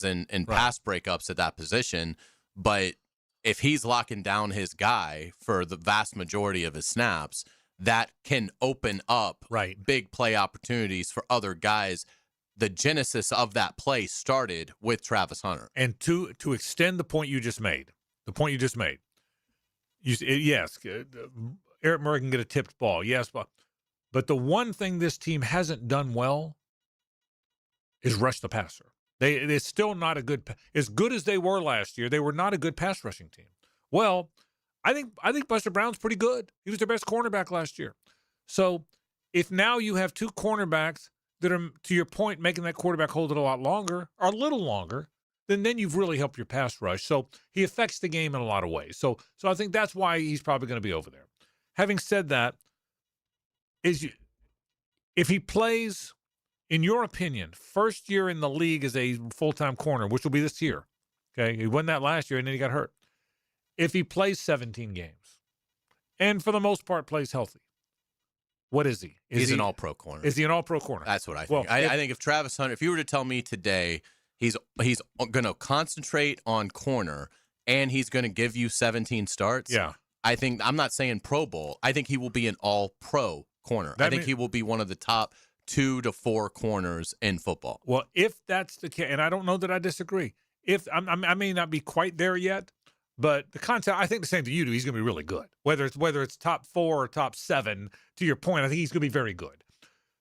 and pass breakups at that position. But if he's locking down his guy for the vast majority of his snaps, that can open up big play opportunities for other guys. The genesis of that play started with Travis Hunter. And to extend the point you just made, yes, Eric Murray can get a tipped ball, yes, but the one thing this team hasn't done well is rush the passer. They're still not as good as they were last year. They were not a good pass rushing team. Well, I think Buster Brown's pretty good. He was their best cornerback last year. So if now you have two cornerbacks that are, to your point, making that quarterback hold it a little longer, then you've really helped your pass rush. So he affects the game in a lot of ways. So I think that's why he's probably going to be over there. Having said that, if he plays, in your opinion, first year in the league as a full-time corner, which will be this year, okay? He won that last year, and then he got hurt. If he plays 17 games, and for the most part plays healthy, what is he? He's an all-pro corner. Is he an all-pro corner? That's what I think. Well, I think if Travis Hunter, if you were to tell me today he's going to concentrate on corner and he's going to give you 17 starts, I think, I'm not saying Pro Bowl, I think he will be an all-pro corner. I think he will be one of the top 2 to 4 corners in football. Well, if that's the case, and I don't know that I disagree. I may not be quite there yet, but the concept, I think the same thing you do. He's going to be really good. Whether it's top 4 or top 7, to your point, I think he's going to be very good.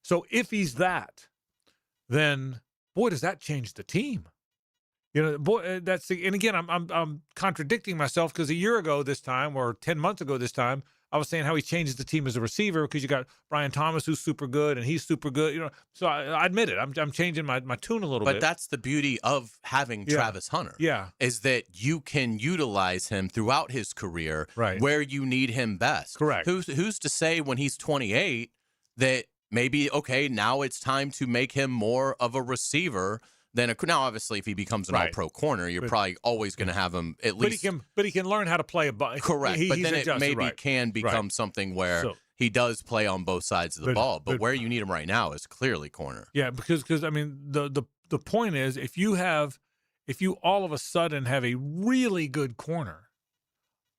So if he's that, then boy, does that change the team. Boy, and again, I'm contradicting myself because a year ago this time, or 10 months ago this time, I was saying how he changes the team as a receiver because you got Brian Thomas who's super good and he's super good. So I admit it. I'm changing my tune a little bit. But that's the beauty of having Travis Hunter. Yeah, is that you can utilize him throughout his career where you need him best. Correct. Who's to say when he's 28 that maybe now it's time to make him more of a receiver. Now, obviously, if he becomes an all-pro corner, you're probably always going to have him at least. But he can learn how to play a ball. Correct. But then it maybe can become something where he does play on both sides of the ball. But where you need him right now is clearly corner. Yeah, because I mean, the point is, if you all of a sudden have a really good corner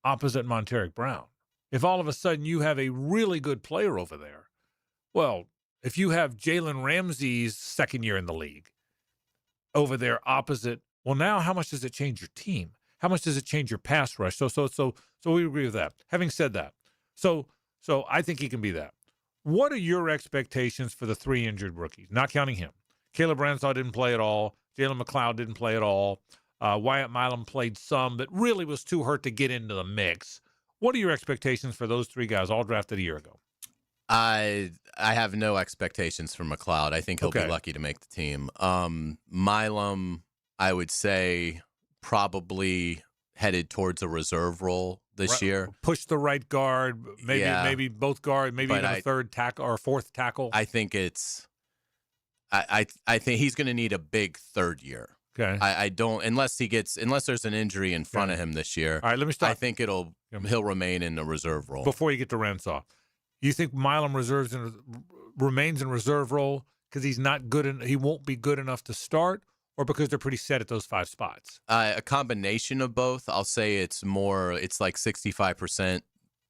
opposite Monteric Brown, if all of a sudden you have a really good player over there, well, if you have Jalen Ramsey's second year in the league over there opposite, well, now how much does it change your team? How much does it change your pass rush? So we agree with that. Having said that, so I think he can be that. What are your expectations for the 3 injured rookies? Not counting him. Caleb Ransaw didn't play at all. Jalen McLeod didn't play at all. Wyatt Milam played some, but really was too hurt to get into the mix. What are your expectations for those 3 guys all drafted a year ago? I have no expectations for McLeod. I think he'll be lucky to make the team. Milam, I would say, probably headed towards a reserve role this year. Push the right guard, maybe both guard, maybe even a third tackle or fourth tackle. I think I think he's going to need a big third year. Okay. I don't unless there's an injury in front of him this year. All right, let me stop. I think he'll remain in the reserve role. Before you get to Ransaw, you think Milam remains in reserve role because he's not good and he won't be good enough to start, or because they're pretty set at those 5 spots? A combination of both. I'll say it's like 65%.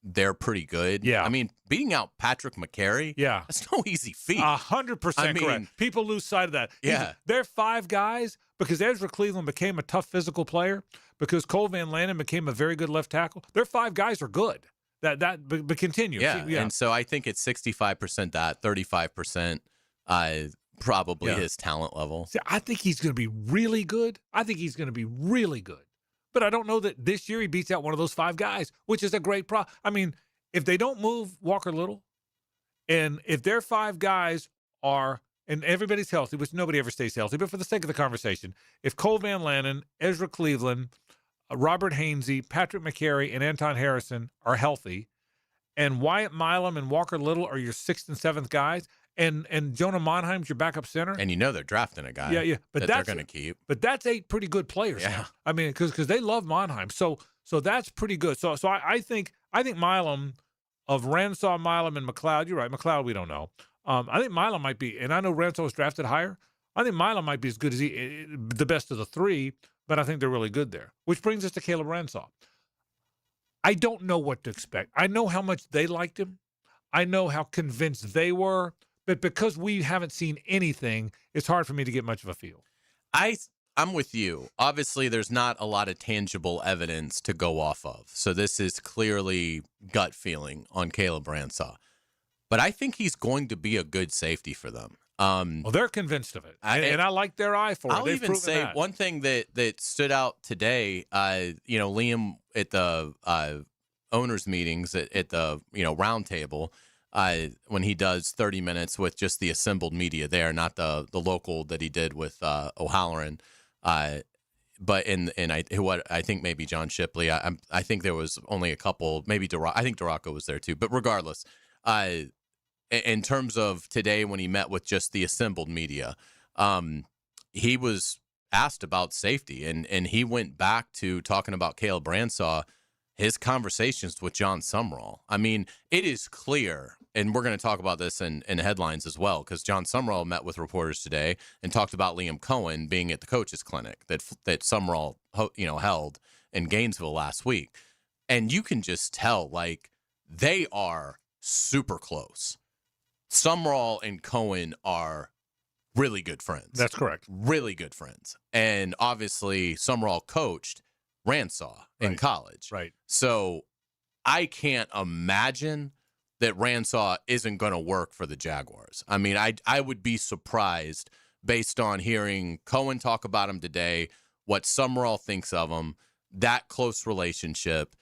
They're pretty good. Yeah. I mean, beating out Patrick McCary, that's no easy feat. 100% correct. People lose sight of that. Yeah. They're 5 guys because Ezra Cleveland became a tough physical player, because Cole Van Lannon became a very good left tackle. Their 5 guys are good. But continue. Yeah. And so I think it's 65% that, 35% probably his talent level. See, I think he's going to be really good. But I don't know that this year he beats out one of those 5 guys, which is a great problem. I mean, if they don't move Walker Little, and if their 5 guys are, and everybody's healthy, which nobody ever stays healthy, but for the sake of the conversation, if Cole Van Lannon, Ezra Cleveland, Robert Hainsey, Patrick McCary, and Anton Harrison are healthy, and Wyatt Milam and Walker Little are your 6th and 7th guys, and Jonah Monheim's your backup center. And they're drafting a guy but they're going to keep. But that's 8 pretty good players. Yeah. I mean, because they love Monheim. So that's pretty good. So I think Milam, of Ransaw, Milam, and McLeod, you're right. McLeod, we don't know. I think Milam might be, and I know Ransaw was drafted higher. I think Milo might be as good as the best of the three, but I think they're really good there. Which brings us to Caleb Ransaw. I don't know what to expect. I know how much they liked him. I know how convinced they were, but because we haven't seen anything, it's hard for me to get much of a feel. I'm with you. Obviously, there's not a lot of tangible evidence to go off of. So this is clearly gut feeling on Caleb Ransaw. But I think he's going to be a good safety for them. Well, they're convinced of it, and I like their eye for it. I'll even say that. One thing that stood out today, Liam at the owners' meetings at the round table, when he does 30 minutes with just the assembled media there, not the local that he did with O'Halloran. But I think maybe John Shipley. I think there was only a couple. Maybe I think Duraco was there too. But regardless, in terms of today when he met with just the assembled media, he was asked about safety, and he went back to talking about Caleb Ransaw, his conversations with John Sumrall. I mean, it is clear, and we're going to talk about this in headlines as well, because John Sumrall met with reporters today and talked about Liam Coen being at the coaches clinic that Sumrall held in Gainesville last week. And you can just tell, like, they are super close. Sumrall and Coen are really good friends. That's correct. Really good friends. And obviously, Sumrall coached Ransaw in college. Right. So I can't imagine that Ransaw isn't going to work for the Jaguars. I mean, I would be surprised based on hearing Coen talk about him today, what Sumrall thinks of him, that close relationship.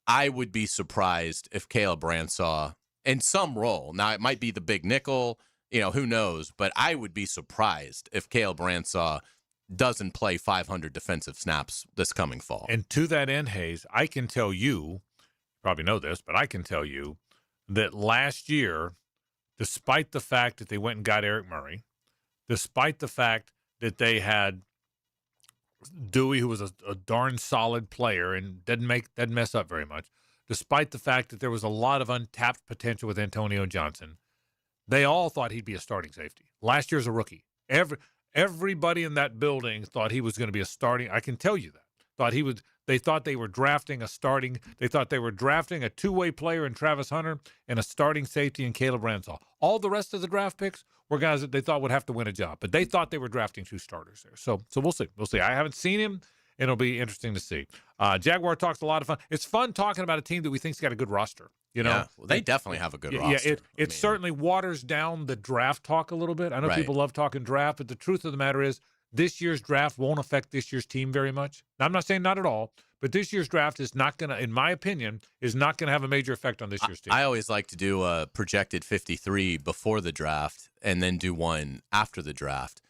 I would be surprised if Caleb Ransaw, in some role, now it might be the big nickel, who knows, but I would be surprised if Caleb Ransaw doesn't play 500 defensive snaps this coming fall. And to that end, Hayes, I can tell you, probably know this, but I can tell you that last year, despite the fact that they went and got Eric Murray, despite the fact that they had Dewey, who was a darn solid player and didn't mess up very much, despite the fact that there was a lot of untapped potential with Antonio Johnson, they all thought he'd be a starting safety. Last year's a rookie. Everybody in that building thought he was going to be a starting. I can tell you that. They thought they were drafting they thought they were drafting a two-way player in Travis Hunter and a starting safety in Caleb Ransaw. All the rest of the draft picks were guys that they thought would have to win a job, but they thought they were drafting two starters there. So we'll see. We'll see. I haven't seen him. It'll be interesting to see. Jaguar Talk's a lot of fun. It's fun talking about a team that we think's got a good roster. Yeah, well, they definitely have a good roster. Yeah, it certainly waters down the draft talk a little bit. I know people love talking draft, but the truth of the matter is this year's draft won't affect this year's team very much. Now, I'm not saying not at all, but this year's draft is not going to, in my opinion, have a major effect on this year's team. I always like to do a projected 53 before the draft and then do one after the draft.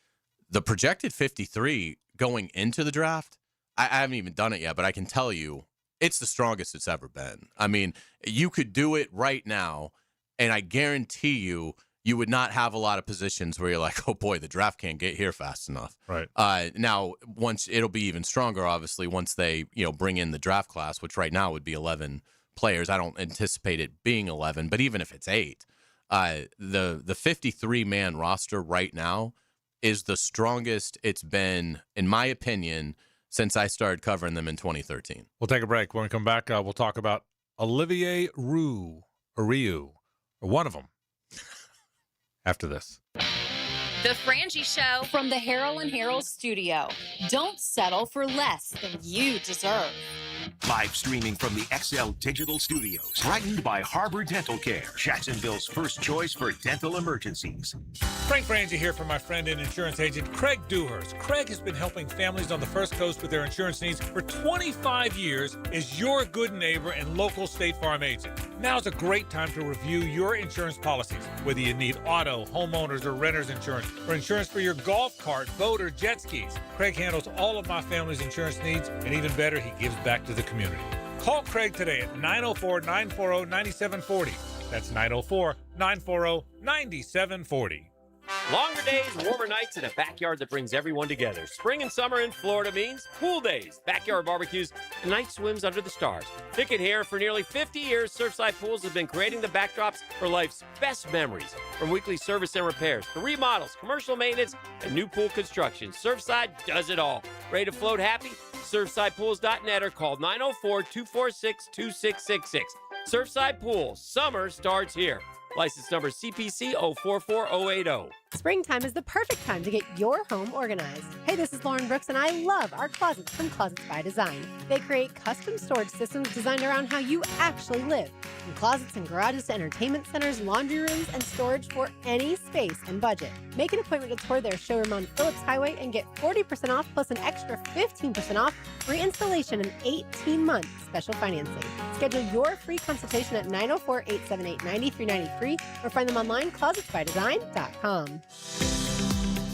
The projected 53 going into the draft, I haven't even done it yet, but I can tell you it's the strongest it's ever been. I mean, you could do it right now, and I guarantee you would not have a lot of positions where you're like, oh boy, the draft can't get here fast enough. Right. Now, once it'll be even stronger, obviously, once they bring in the draft class, which right now would be 11 players. I don't anticipate it being 11, but even if it's 8, the 53-man roster right now is the strongest it's been, in my opinion, since I started covering them in 2013. We'll take a break. When we come back, we'll talk about Olivier Rue, or one of them, after this. The Frangie Show from the Harold and Harold studio. Don't settle for less than you deserve. Live streaming from the XL Digital Studios. Brightened by Harbor Dental Care, Jacksonville's first choice for dental emergencies. Frank Frangie here for my friend and insurance agent, Craig Dewhurst. Craig has been helping families on the First Coast with their insurance needs for 25 years as your good neighbor and local State Farm agent. Now's a great time to review your insurance policies, whether you need auto, homeowners, or renter's insurance, or insurance for your golf cart, boat, or jet skis. Craig handles all of my family's insurance needs, and even better, he gives back to the community. Call Craig today at 904-940-9740. That's 904-940-9740. Longer days, warmer nights, and a backyard that brings everyone together. Spring and summer in Florida means pool days, backyard barbecues, and night swims under the stars. Pick it here. For nearly 50 years, Surfside Pools have been creating the backdrops for life's best memories. From weekly service and repairs to remodels, commercial maintenance, and new pool construction, Surfside does it all. Ready to float happy? SurfsidePools.net or call 904-246-2666. Surfside Pools. Summer starts here. License number CPC 044080. Springtime is the perfect time to get your home organized. Hey, this is Lauren Brooks, and I love our closets from Closets by Design. They create custom storage systems designed around how you actually live. From closets and garages to entertainment centers, laundry rooms, and storage for any space and budget. Make an appointment to tour their showroom on Phillips Highway and get 40% off plus an extra 15% off for installation and 18 months special financing. Schedule your free consultation at 904-878-9393 or find them online, closetsbydesign.com.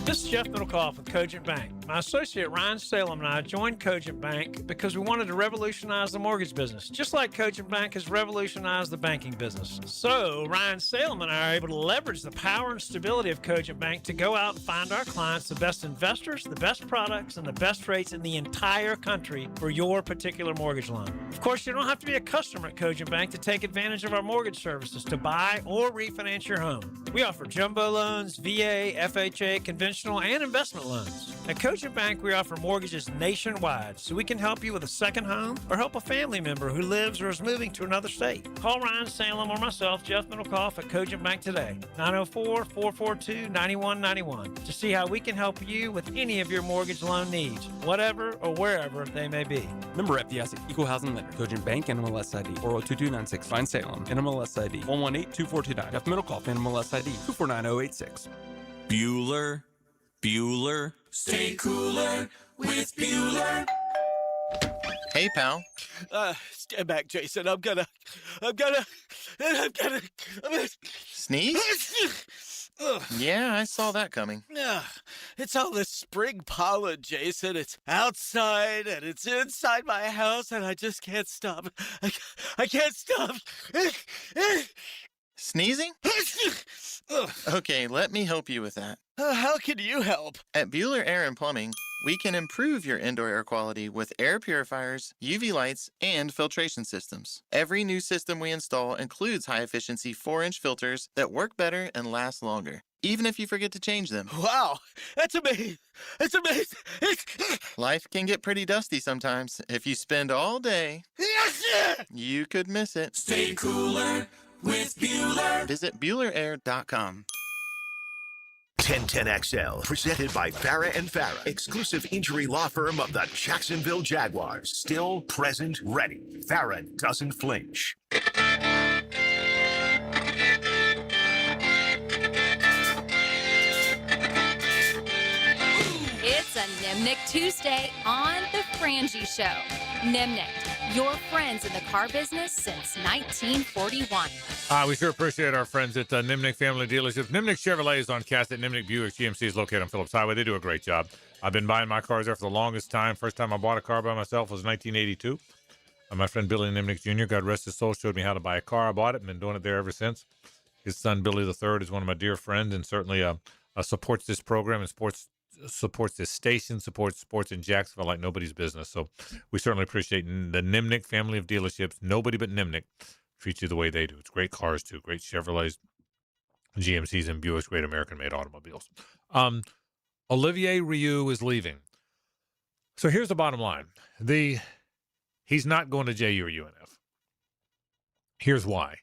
This is Jeff Middlecoff with Cogent Bank. My associate Ryan Salem and I joined Cogent Bank because we wanted to revolutionize the mortgage business, just like Cogent Bank has revolutionized the banking business. So Ryan Salem and I are able to leverage the power and stability of Cogent Bank to go out and find our clients the best investors, the best products, and the best rates in the entire country for your particular mortgage loan. Of course, you don't have to be a customer at Cogent Bank to take advantage of our mortgage services to buy or refinance your home. We offer jumbo loans, VA, FHA, conventional and investment loans. At Cogent Bank, we offer mortgages nationwide, so we can help you with a second home or help a family member who lives or is moving to another state. Call Ryan Salem or myself, Jeff Middlecoff, at Cogent Bank today, 904-442-9191, to see how we can help you with any of your mortgage loan needs, whatever or wherever they may be. Member FDIC, Equal Housing Lender, Cogent Bank, NMLS ID 402296, Ryan Salem, NMLS ID 1182429, Jeff Middlecoff, NMLS ID 249086. Bueller, stay cooler with Bueller. Hey, pal. Stand back, Jason. I'm gonna Sneeze? Yeah, I saw that coming. It's all this spring pollen, Jason. It's outside and it's inside my house, and I just can't stop. I can't stop. Sneezing? Okay, let me help you with that. How can you help? At Bueller Air and Plumbing, we can improve your indoor air quality with air purifiers, UV lights, and filtration systems. Every new system we install includes high-efficiency 4-inch filters that work better and last longer, even if you forget to change them. Wow, that's amazing. That's amazing. Life can get pretty dusty sometimes. If you spend all day, you could miss it. Stay cooler with Bueller. Visit BuellerAir.com. 1010XL, presented by Farah and Farah, exclusive injury law firm of the Jacksonville Jaguars. Still present, ready. Farah doesn't flinch. It's a Nimnick Tuesday on The Frangie Show. Nimnick, your friends in the car business since 1941. We sure appreciate our friends at Nimnick Family Dealerships. Nimnick Chevrolet is on Cassett. Nimnick Buick GMC is located on Phillips Highway. They do a great job. I've been buying my cars there for the longest time. First time I bought a car by myself was 1982. My friend Billy Nimnick Jr., God rest his soul, showed me how to buy a car. I bought it and been doing it there ever since. His son, Billy III, is one of my dear friends and certainly supports this program and supports this station, supports sports in Jacksonville like nobody's business. So we certainly appreciate the Nimnick family of dealerships. Nobody but Nimnick treats you the way they do. It's great cars, too. Great Chevrolets, GMCs, and Buicks, great American-made automobiles. Olivier Rioux is leaving. So here's the bottom line. He's not going to JU or UNF. Here's why.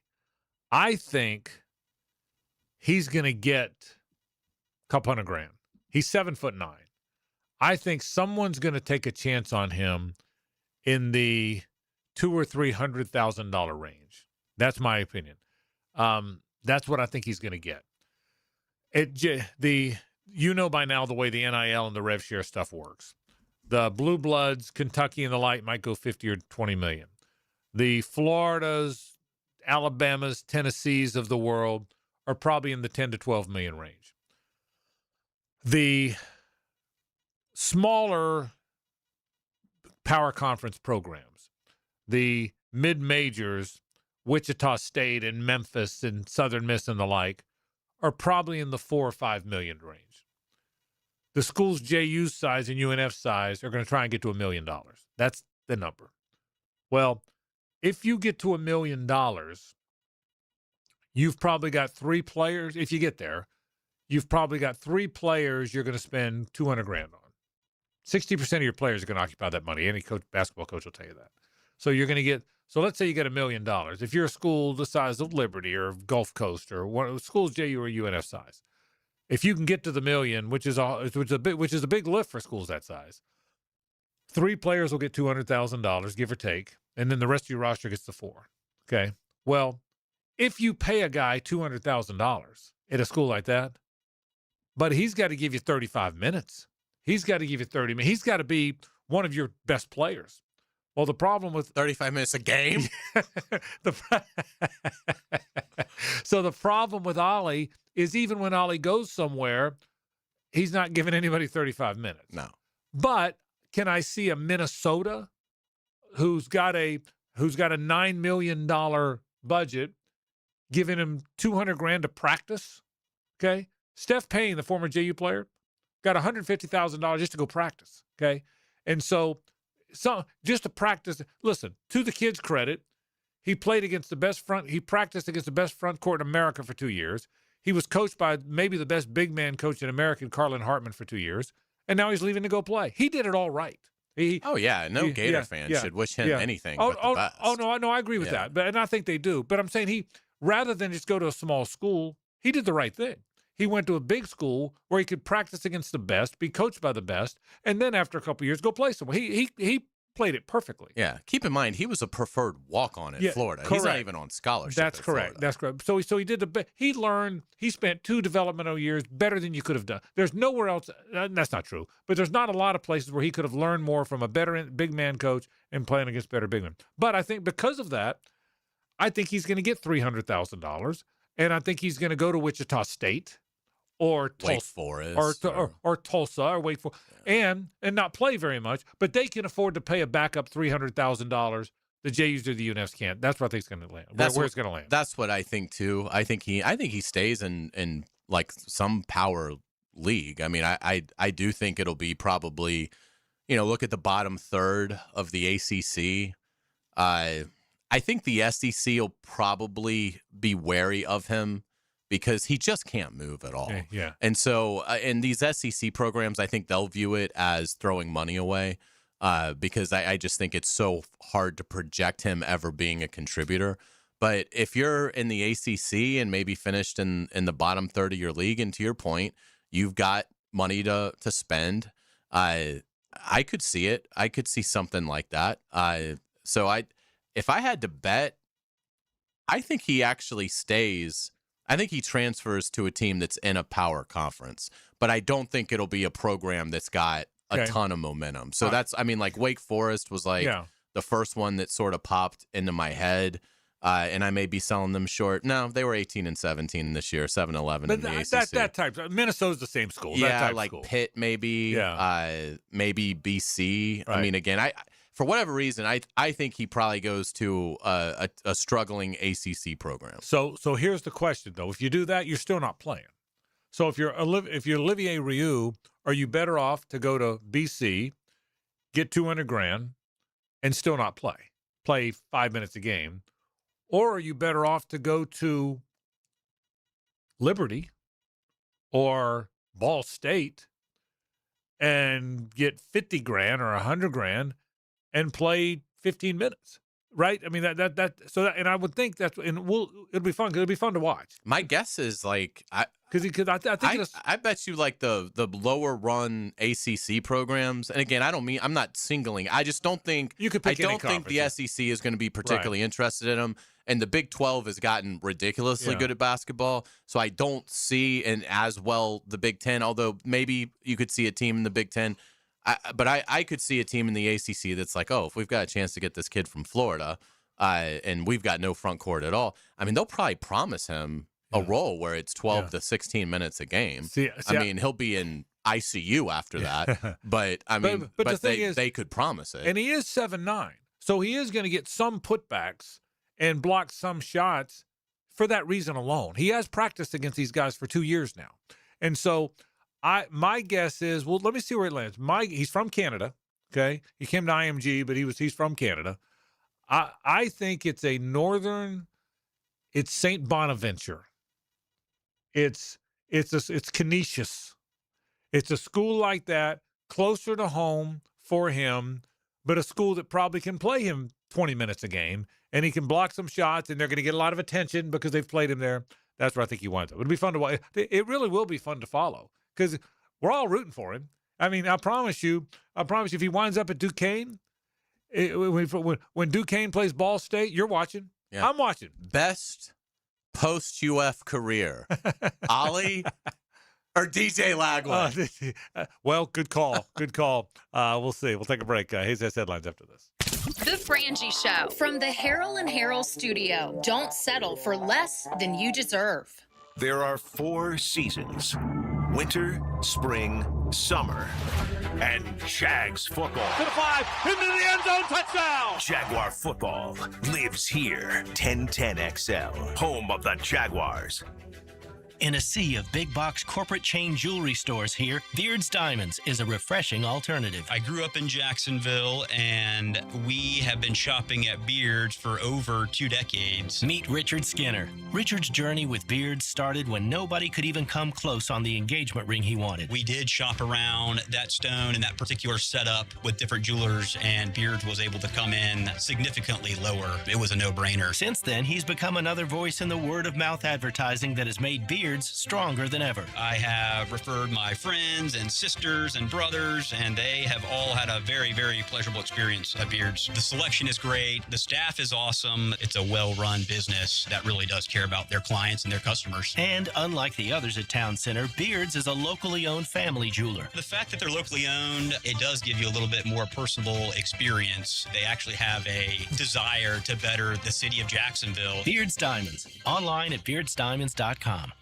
I think he's going to get a couple $100,000. He's 7'9". I think someone's going to take a chance on him in the $200,000 or $300,000 range. That's my opinion. That's what I think he's going to get. You know by now the way the NIL and the rev share stuff works. The Blue Bloods, Kentucky and the like might go 50 or 20 million. The Floridas, Alabamas, Tennessees of the world are probably in the 10 to 12 million range. The smaller power conference programs, the mid-majors, Wichita State and Memphis and Southern Miss and the like, are probably in the 4 or 5 million range. The schools JU size and UNF size are going to try and get to $1 million. That's the number. Well, if you get to $1 million, you've probably got 3 players. If you get there, you've probably got 3 players you're going to spend $200,000 on. 60% of your players are going to occupy that money. Any basketball coach will tell you that. So you're going to get. So let's say you get $1 million. If you're a school the size of Liberty or Gulf Coast or one of the schools JU or UNF size, if you can get to the $1 million, which is a big lift for schools that size, 3 players will get $200,000, give or take, and then the rest of your roster gets the 4. Okay. Well, if you pay a guy $200,000 at a school like that, but he's got to give you 35 minutes. He's got to give you 30 minutes. He's got to be one of your best players. Well, the problem with 35 minutes a game. So the problem with Ollie is even when Ollie goes somewhere, he's not giving anybody 35 minutes. No. But can I see a Minnesota who's got a $9 million budget giving him $200,000 to practice? Okay. Steph Payne, the former JU player, got $150,000 just to go practice. Okay. And so just to practice, listen, to the kid's credit, he played against the best front. He practiced against the best front court in America for 2 years. He was coached by maybe the best big man coach in America, Carlin Hartman, for 2 years. And now he's leaving to go play. He did it all right. No Gator fan should wish him anything but the best. No, I agree with that. And I think they do. But I'm saying rather than just go to a small school, he did the right thing. He went to a big school where he could practice against the best, be coached by the best, and then after a couple of years, go play somewhere. He played it perfectly. Yeah. Keep in mind, he was a preferred walk-on at Florida. Correct. He's not even on scholarship. That's correct. Florida. That's correct. So he did he learned. He spent 2 developmental years better than you could have done. There's nowhere else. That's not true. But there's not a lot of places where he could have learned more from a better big man coach and playing against better big men. But I think because of that, I think he's going to get $300,000, and I think he's going to go to Wichita State. Or Wake Forest, or Tulsa, or Wake Forest, and not play very much, but they can afford to pay a backup $300,000. The JUs or the UNFs can't. That's what I think is going to land. Where it's going to land. That's what I think too. I think he stays in like some power league. I mean, I do think it'll be probably, look at the bottom third of the ACC. I think the SEC will probably be wary of him, because he just can't move at all. Yeah. And so in these SEC programs, I think they'll view it as throwing money away because I just think it's so hard to project him ever being a contributor. But if you're in the ACC and maybe finished in the bottom third of your league, and to your point, you've got money to spend, I could see it. I could see something like that. If I had to bet, I think he actually stays. I think he transfers to a team that's in a power conference, but I don't think it'll be a program that's got a ton of momentum. So like Wake Forest was the first one that sort of popped into my head, and I may be selling them short. No, they were 18-17 this year, 7-11 in the ACC. That type. Minnesota's the same school. Yeah, that type like school. Pitt maybe. Yeah. Maybe BC. Right. I mean, again, for whatever reason, I think he probably goes to a struggling ACC program. So here's the question, though. If you do that, you're still not playing. So if you're Olivier Rioux, are you better off to go to BC, get $200,000, and still not play 5 minutes a game, or are you better off to go to Liberty or Ball State and get $50,000 or $100,000? And play 15 minutes, right? I mean and I would think it'll be fun. It'll be fun to watch. My guess is I bet you like the lower run ACC programs. And again, I'm not singling. I just don't think you could pick I don't think the SEC is going to be particularly interested in him. And the Big 12 has gotten ridiculously good at basketball, so I don't see as well the Big 10. Although maybe you could see a team in the Big 10. But I could see a team in the ACC that's like, if we've got a chance to get this kid from Florida, and we've got no front court at all, I mean, they'll probably promise him a role where it's 12 to 16 minutes a game. I mean, he'll be in ICU after that, but I mean, but the thing is, they could promise it. And he is 7'9", so he is going to get some putbacks and block some shots for that reason alone. He has practiced against these guys for 2 years now. And so my guess is, well, let me see where he lands. He's from Canada, okay? He came to IMG, but he's from Canada. I think it's it's St. Bonaventure. It's Canisius. It's a school like that, closer to home for him, but a school that probably can play him 20 minutes a game, and he can block some shots, and they're going to get a lot of attention because they've played him there. That's where I think he winds up. It'll be fun to watch. It really will be fun to follow because we're all rooting for him. I mean, I promise you, if he winds up at Duquesne, when Duquesne plays Ball State, you're watching. Yeah. I'm watching. Best post-UF career, Ollie or DJ Lagway? Well, good call. Good call. We'll see. We'll take a break. Hayes has headlines after this. The Frangie Show from the Harrell and Harrell studio. Don't settle for less than you deserve. There are 4 seasons: winter, spring, summer, and Jags football. To the 5, into the end zone, touchdown! Jaguar football lives here. 1010XL, home of the Jaguars. In a sea of big box corporate chain jewelry stores here, Beard's Diamonds is a refreshing alternative. I grew up in Jacksonville, and we have been shopping at Beard's for over 2 decades. Meet Richard Skinner. Richard's journey with Beard's started when nobody could even come close on the engagement ring he wanted. We did shop around that stone and that particular setup with different jewelers, and Beard's was able to come in significantly lower. It was a no-brainer. Since then, he's become another voice in the word-of-mouth advertising that has made Beard's stronger than ever. I have referred my friends and sisters and brothers, and they have all had a very, very pleasurable experience at Beard's. The selection is great. The staff is awesome. It's a well-run business that really does care about their clients and their customers. And unlike the others at Town Center, Beard's is a locally owned family jeweler. The fact that they're locally owned, it does give you a little bit more personal experience. They actually have a desire to better the city of Jacksonville. Beard's Diamonds. Online at beardsdiamonds.com.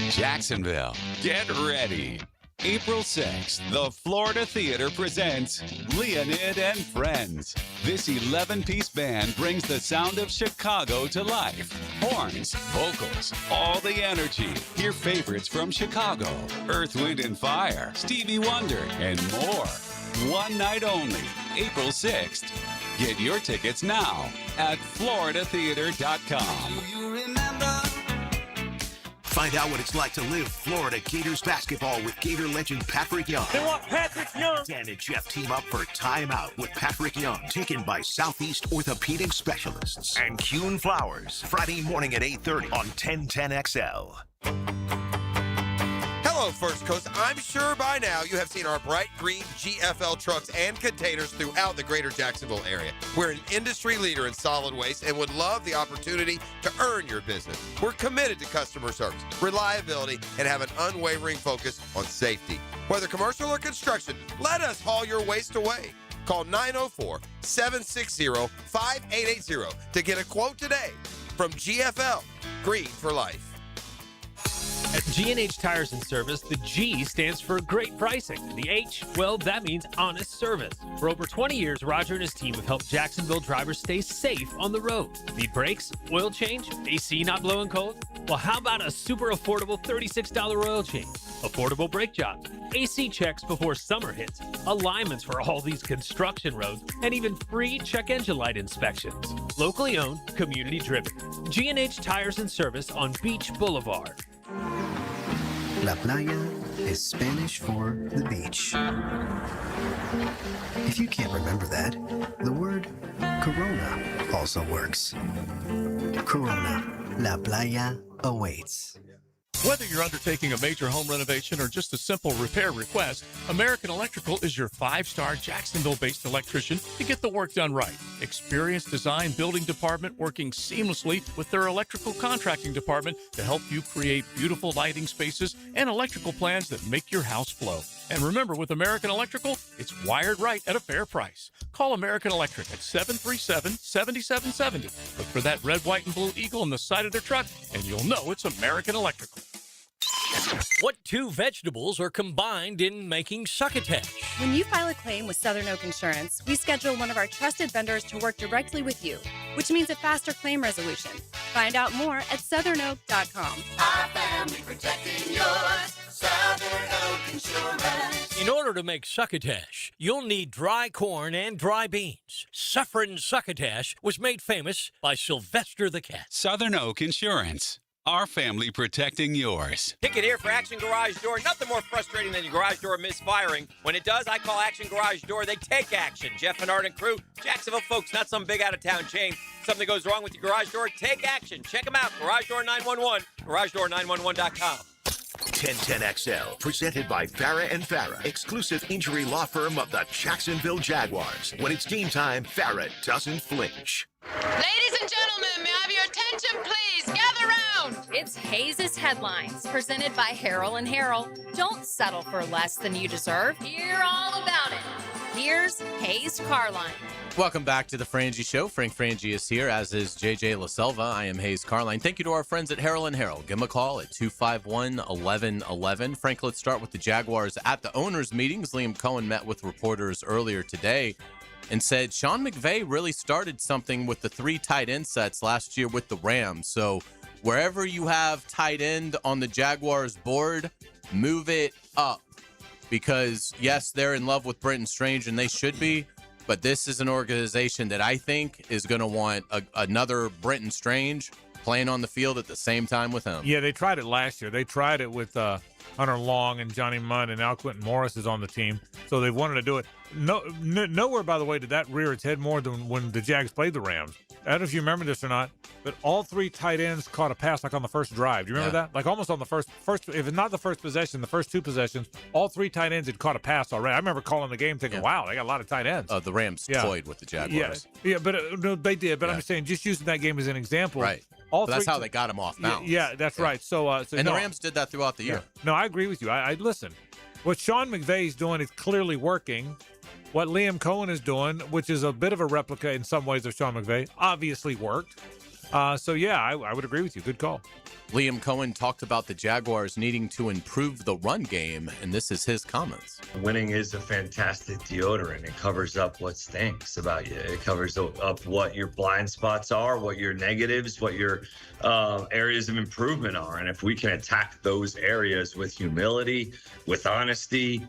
Jacksonville, get ready. April 6th, the Florida Theater presents Leonid and Friends. This 11-piece band brings the sound of Chicago to life. Horns, vocals, all the energy. Hear favorites from Chicago, Earth, Wind and Fire, Stevie Wonder, and more. One night only, April 6th. Get your tickets now at floridatheater.com. Do you remember? Find out what it's like to live Florida Gators basketball with Gator legend Patrick Young. They want Patrick Young. Dan and Jeff team up for Time Out with Patrick Young, taken by Southeast Orthopedic Specialists. And Coen Flowers, Friday morning at 8:30 on 1010XL. Hello, First Coast. I'm sure by now you have seen our bright green GFL trucks and containers throughout the greater Jacksonville area. We're an industry leader in solid waste and would love the opportunity to earn your business. We're committed to customer service, reliability, and have an unwavering focus on safety. Whether commercial or construction, let us haul your waste away. Call 904-760-5880 to get a quote today from GFL, Green for Life. At G&H Tires and Service, the G stands for great pricing. The H, well, that means honest service. For over 20 years, Roger and his team have helped Jacksonville drivers stay safe on the road. Need brakes, oil change, AC not blowing cold? Well, how about a super affordable $36 oil change? Affordable brake jobs, AC checks before summer hits, alignments for all these construction roads, and even free check engine light inspections. Locally owned, community driven. G&H Tires and Service on Beach Boulevard. La playa is Spanish for the beach. If you can't remember that, the word Corona also works. Corona, La playa awaits. Whether you're undertaking a major home renovation or just a simple repair request, American Electrical is your 5-star Jacksonville-based electrician to get the work done right. Experienced design building department working seamlessly with their electrical contracting department to help you create beautiful lighting spaces and electrical plans that make your house flow. And remember, with American Electrical, it's wired right at a fair price. Call American Electric at 737-7770. Look for that red, white, and blue eagle on the side of their truck, and you'll know it's American Electrical. What two vegetables are combined in making succotash? When you file a claim with Southern Oak Insurance, we schedule one of our trusted vendors to work directly with you, which means a faster claim resolution. Find out more at southernoak.com. Our family protecting yours. Southern Oak Insurance. In order to make succotash, you'll need dry corn and dry beans. Suffering succotash was made famous by Sylvester the Cat. Southern Oak Insurance. Our family protecting yours. Ticket here for Action Garage Door. Nothing more frustrating than your garage door misfiring. When it does, I call Action Garage Door. They take action. Jeff and Art and crew, Jacksonville folks, not some big out-of-town chain. Something goes wrong with your garage door, take action. Check them out. Garage Door 911. GarageDoor911.com. 1010XL, presented by Farah and Farah, exclusive injury law firm of the Jacksonville Jaguars. When it's game time, Farah doesn't flinch. Ladies and gentlemen, may I have your attention, please? Gather round. It's Hayes' Headlines, presented by Harrell and Harrell. Don't settle for less than you deserve. Hear all about it. Here's Hayes Carline. Welcome back to the Frangie Show. Frank Frangie is here, as is JJ LaSelva. I am Hayes Carline. Thank you to our friends at Harrell and Harrell. Give them a call at 251-1111. Frank, let's start with the Jaguars at the owners' meetings. Liam Coen met with reporters earlier today and said Sean McVay really started something with the 3 tight end sets last year with the Rams. So wherever you have tight end on the Jaguars board, move it up. Because, yes, they're in love with Brenton Strange, and they should be. But this is an organization that I think is going to want another Brenton Strange playing on the field at the same time with him. Yeah, they tried it last year. They tried it with Hunter Long and Johnny Munn, and now Quentin Morris is on the team. So they wanted to do it. Nowhere, by the way, did that rear its head more than when the Jags played the Rams. I don't know if you remember this or not, but all 3 tight ends caught a pass like on the first drive. Do you remember that? Like almost on the first, if it's not the first possession, the first 2 possessions, all 3 tight ends had caught a pass already. I remember calling the game thinking, wow, they got a lot of tight ends. The Rams toyed with the Jaguars. Yeah, but no, they did. But I'm just saying, just using that game as an example. Right. That's how they got him off balance. Yeah, that's right. So and the Rams did that throughout the year. No, I agree with you. I listen. What Sean McVay is doing is clearly working. What Liam Coen is doing, which is a bit of a replica in some ways of Sean McVay, obviously worked. So, yeah, I would agree with you. Good call. Liam Coen talked about the Jaguars needing to improve the run game, and this is his comments. Winning is a fantastic deodorant. It covers up what stinks about you. It covers up what your blind spots are, what your negatives, what your areas of improvement are. And if we can attack those areas with humility, with honesty,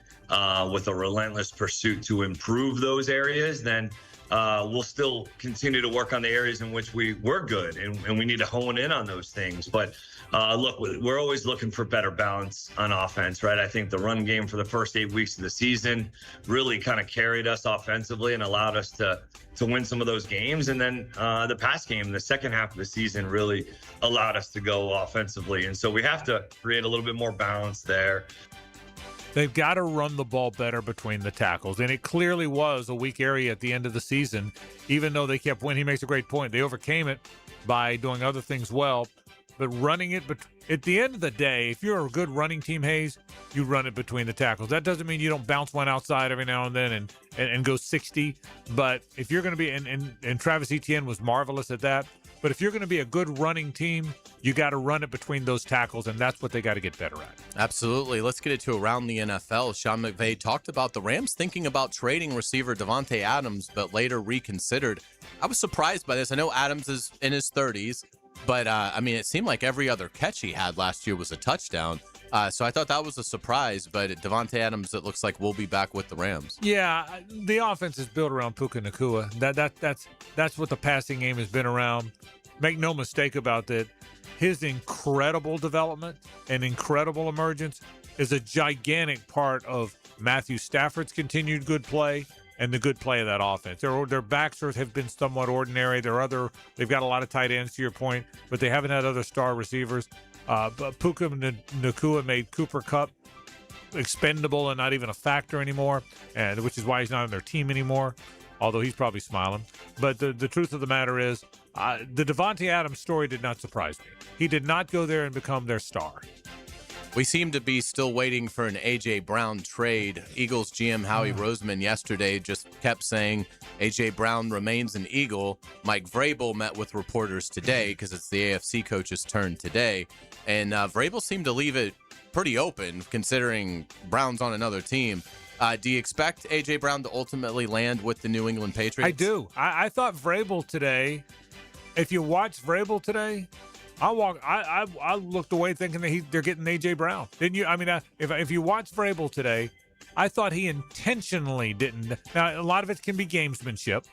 with a relentless pursuit to improve those areas, then we'll still continue to work on the areas in which we're good, and we need to hone in on those things. But look, we're always looking for better balance on offense, right? I think the run game for the first 8 weeks of the season really kind of carried us offensively and allowed us to win some of those games. And then the pass game, the second half of the season, really allowed us to go offensively. And so we have to create a little bit more balance there. They've got to run the ball better between the tackles, and it clearly was a weak area at the end of the season, even though they kept winning. He makes a great point. They overcame it by doing other things well, but running it at the end of the day, if you're a good running team, Hayes, you run it between the tackles. That doesn't mean you don't bounce one outside every now and then and go 60, but if you're going to be, and Travis Etienne was marvelous at that, but if you're going to be a good running team, you got to run it between those tackles, and that's what they got to get better at. Absolutely. Let's get it to around the NFL. Sean McVay talked about the Rams thinking about trading receiver Davante Adams, but later reconsidered. I was surprised by this. I know Adams is in his 30s, but, it seemed like every other catch he had last year was a touchdown. So I thought that was a surprise, but Davante Adams, it looks like, will be back with the Rams. Yeah, the offense is built around Puka Nacua. That's what the passing game has been around. Make no mistake about that. His incredible development and incredible emergence is a gigantic part of Matthew Stafford's continued good play and the good play of that offense. Their backs have been somewhat ordinary. They've got a lot of tight ends, to your point, but they haven't had other star receivers. But Puka Nacua made Cooper Kupp expendable and not even a factor anymore, and which is why he's not on their team anymore, although he's probably smiling. But the truth of the matter is, the Davante Adams story did not surprise me. He did not go there and become their star. We seem to be still waiting for an A.J. Brown trade. Eagles GM Howie Roseman yesterday just kept saying A.J. Brown remains an Eagle. Mike Vrabel met with reporters today because it's the AFC coach's turn today. And Vrabel seemed to leave it pretty open considering Brown's on another team. Do you expect A.J. Brown to ultimately land with the New England Patriots? I do. I thought Vrabel today, if you watch Vrabel today, I looked away thinking that they're getting A.J. Brown. Didn't you? I mean, if you watch Vrabel today, I thought he intentionally didn't. Now, a lot of it can be gamesmanship,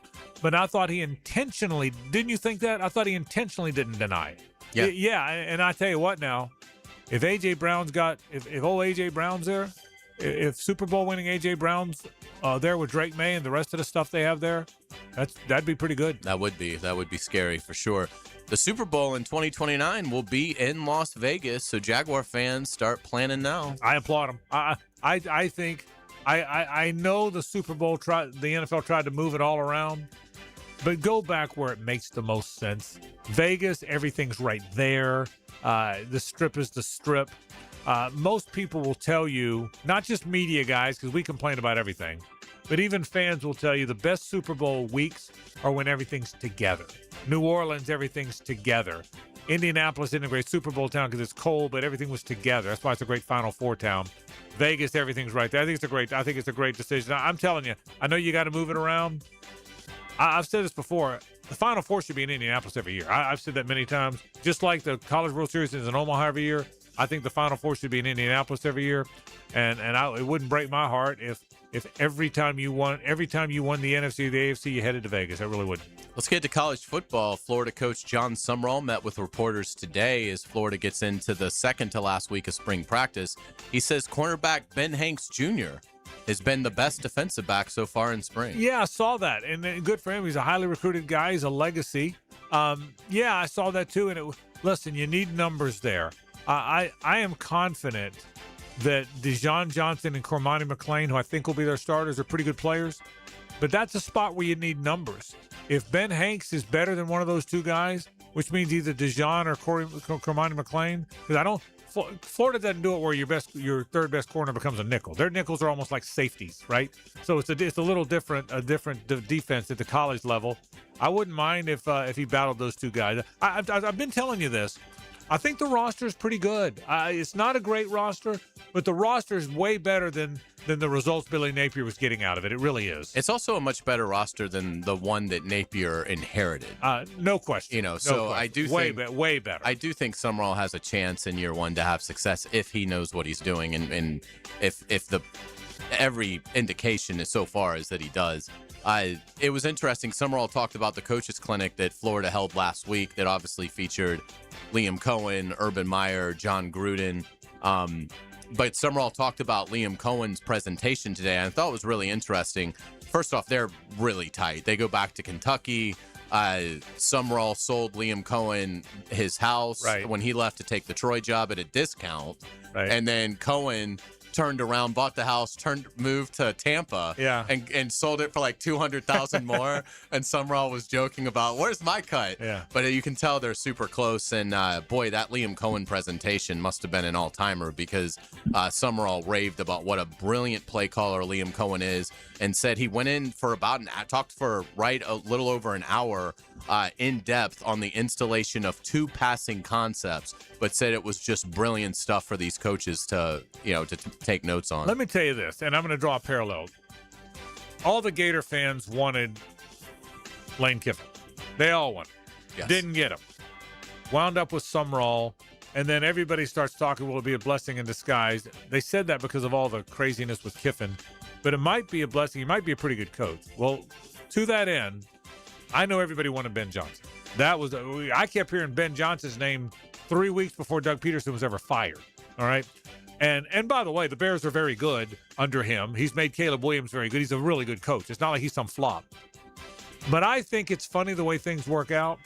but I thought he intentionally, didn't you think that? I thought he intentionally didn't deny it. Yeah. Yeah, and I tell you what now, if A.J. Brown's if old A.J. Brown's there, if Super Bowl winning A.J. Brown's there with Drake May and the rest of the stuff they have there, that'd be pretty good. That would be scary for sure. The Super Bowl in 2029 will be in Las Vegas, so Jaguar fans start planning now. I applaud them. I think I know the Super Bowl the NFL tried to move it all around, but go back where it makes the most sense. Vegas, everything's right there. The Strip is the Strip. Most people will tell you, not just media guys, because we complain about everything, but even fans will tell you the best Super Bowl weeks are when everything's together. New Orleans, everything's together. Indianapolis isn't a great Super Bowl town because it's cold, but everything was together. That's why it's a great Final Four town. Vegas, everything's right there. I think it's a great decision. I'm telling you, I know you got to move it around. I've said this before. The Final Four should be in Indianapolis every year. I've said that many times. Just like the College World Series is in Omaha every year, I think the Final Four should be in Indianapolis every year. And it wouldn't break my heart if every time you won the NFC or the AFC, you headed to Vegas. I really wouldn't. Let's get to college football. Florida coach John Sumrall met with reporters today as Florida gets into the second to last week of spring practice. He says cornerback Ben Hanks Jr. has been the best defensive back so far in spring. Yeah, I saw that. And good for him. He's a highly recruited guy. He's a legacy. Yeah, I saw that too. And listen, you need numbers there. I am confident that Dijon Johnson and Cormani McClain, who I think will be their starters, are pretty good players. But that's a spot where you need numbers. If Ben Hanks is better than one of those two guys, which means either Dijon or Cormani McClain, because Florida doesn't do it where your third best corner becomes a nickel. Their nickels are almost like safeties, right? So it's a little different, defense at the college level. I wouldn't mind if he battled those two guys. I've been telling you this. I think the roster is pretty good. It's not a great roster, but the roster is way better than the results Billy Napier was getting out of it. It really is. It's also a much better roster than the one that Napier inherited. No question. I do think way better. I do think Sumrall has a chance in year one to have success if he knows what he's doing, and if every indication is so far is that he does. It was interesting. Sumrall talked about the coaches clinic that Florida held last week that obviously featured Liam Coen, Urban Meyer, John Gruden. But Sumrall talked about Liam Cohen's presentation today, and I thought it was really interesting. First off, they're really tight. They go back to Kentucky. Sumrall sold Liam Cohen his house when he left to take the Troy job at a discount. Right. And then Cohen turned around, bought the house, moved to Tampa, and sold it for like $200,000 more. And Sumrall was joking about, "Where's my cut?" Yeah. But you can tell they're super close. And boy, that Liam Cohen presentation must have been an all-timer because Sumrall raved about what a brilliant play caller Liam Cohen is, and said he went in for talked for a little over an hour in depth on the installation of two passing concepts, but said it was just brilliant stuff for these coaches to take notes on. Let me tell you this, and I'm going to draw a parallel. All the Gator fans wanted Lane Kiffin. They all wanted. Yes. Didn't get him. Wound up with Sumrall, and then everybody starts talking, will it be a blessing in disguise? They said that because of all the craziness with Kiffin, but it might be a blessing. He might be a pretty good coach. Well, to that end, I know everybody wanted Ben Johnson. I kept hearing Ben Johnson's name 3 weeks before Doug Peterson was ever fired. All right. And by the way, the Bears are very good under him. He's made Caleb Williams very good. He's a really good coach. It's not like he's some flop. But I think it's funny the way things work out.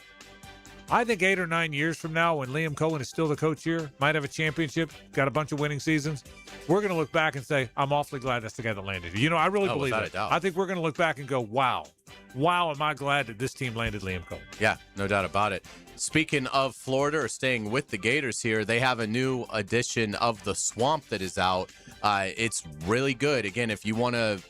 I think 8 or 9 years from now, when Liam Cohen is still the coach here, might have a championship, got a bunch of winning seasons, we're going to look back and say, I'm awfully glad that's the guy that landed. I really believe without that. a doubt. I think we're going to look back and go, wow, am I glad that this team landed Liam Cohen. Yeah, no doubt about it. Speaking of Florida, or staying with the Gators here, they have a new edition of The Swamp that is out. It's really good. Again, if you want to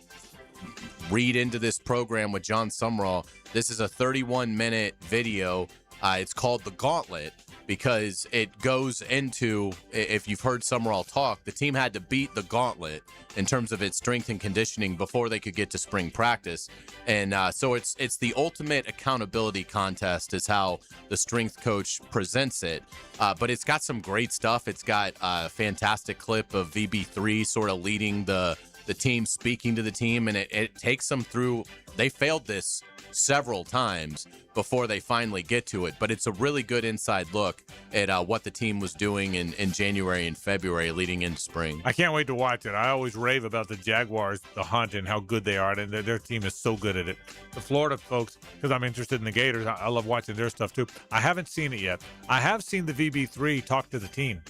read into this program with John Sumrall, this is a 31-minute video. It's called The Gauntlet, because it goes into, if you've heard Summerall talk, the team had to beat the gauntlet in terms of its strength and conditioning before they could get to spring practice. And so it's the ultimate accountability contest is how the strength coach presents it. But it's got some great stuff. It's got a fantastic clip of VB3 sort of leading the team, speaking to the team, and it takes them through. They failed this several times before they finally get to it, but it's a really good inside look at what the team was doing in January and February leading into spring. I can't wait to watch it. I always rave about the Jaguars, the hunt, and how good they are, and their team is so good at it. The Florida folks, because I'm interested in the Gators, I love watching their stuff too. I haven't seen it yet. I have seen the VB3 talk to the team.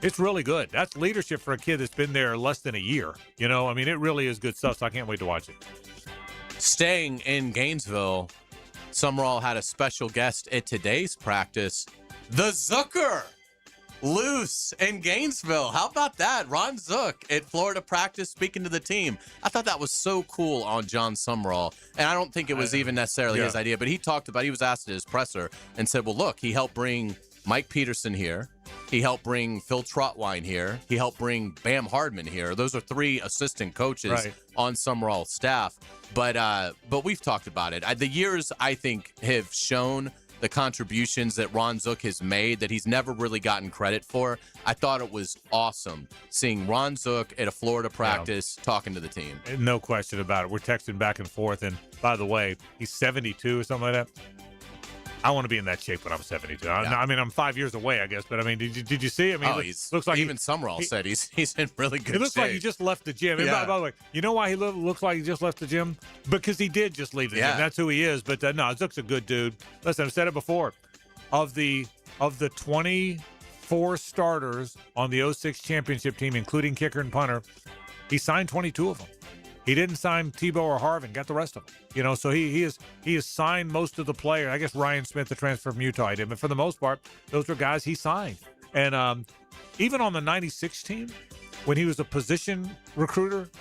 It's really good. That's leadership for a kid that's been there less than a year. You know, I mean, it really is good stuff, so I can't wait to watch it. Staying in Gainesville, Summerall had a special guest at today's practice, the Zucker, loose in Gainesville. How about that? Ron Zook at Florida practice speaking to the team. I thought that was so cool on John Summerall, and I don't think it was even necessarily his idea, but he talked about, he was asked at his presser and said, well, look, he helped bring Mike Peterson here. He helped bring Phil Trotwine here. He helped bring Bam Hardman here. Those are 3 assistant coaches on Summerall's staff. But we've talked about it. The years, I think, have shown the contributions that Ron Zook has made that he's never really gotten credit for. I thought it was awesome seeing Ron Zook at a Florida practice talking to the team. No question about it. We're texting back and forth. And by the way, he's 72 or something like that. I want to be in that shape when I'm 72. I mean, I'm 5 years away, I guess. But I mean, did you see? I mean, looks like even Summerall said he's in really good shape. It looks like he just left the gym. And by the way, you know why he looks like he just left the gym? Because he did just leave the gym. That's who he is. But no, Zook's a good dude. Listen, I've said it before. Of the 24 starters on the 06 championship team, including kicker and punter, he signed 22 of them. He didn't sign Tebow or Harvin, got the rest of them. You know, so he has signed most of the players. I guess Ryan Smith, the transfer from Utah, he did. But for the most part, those were guys he signed. And even on the 96 team, when he was a position recruiter,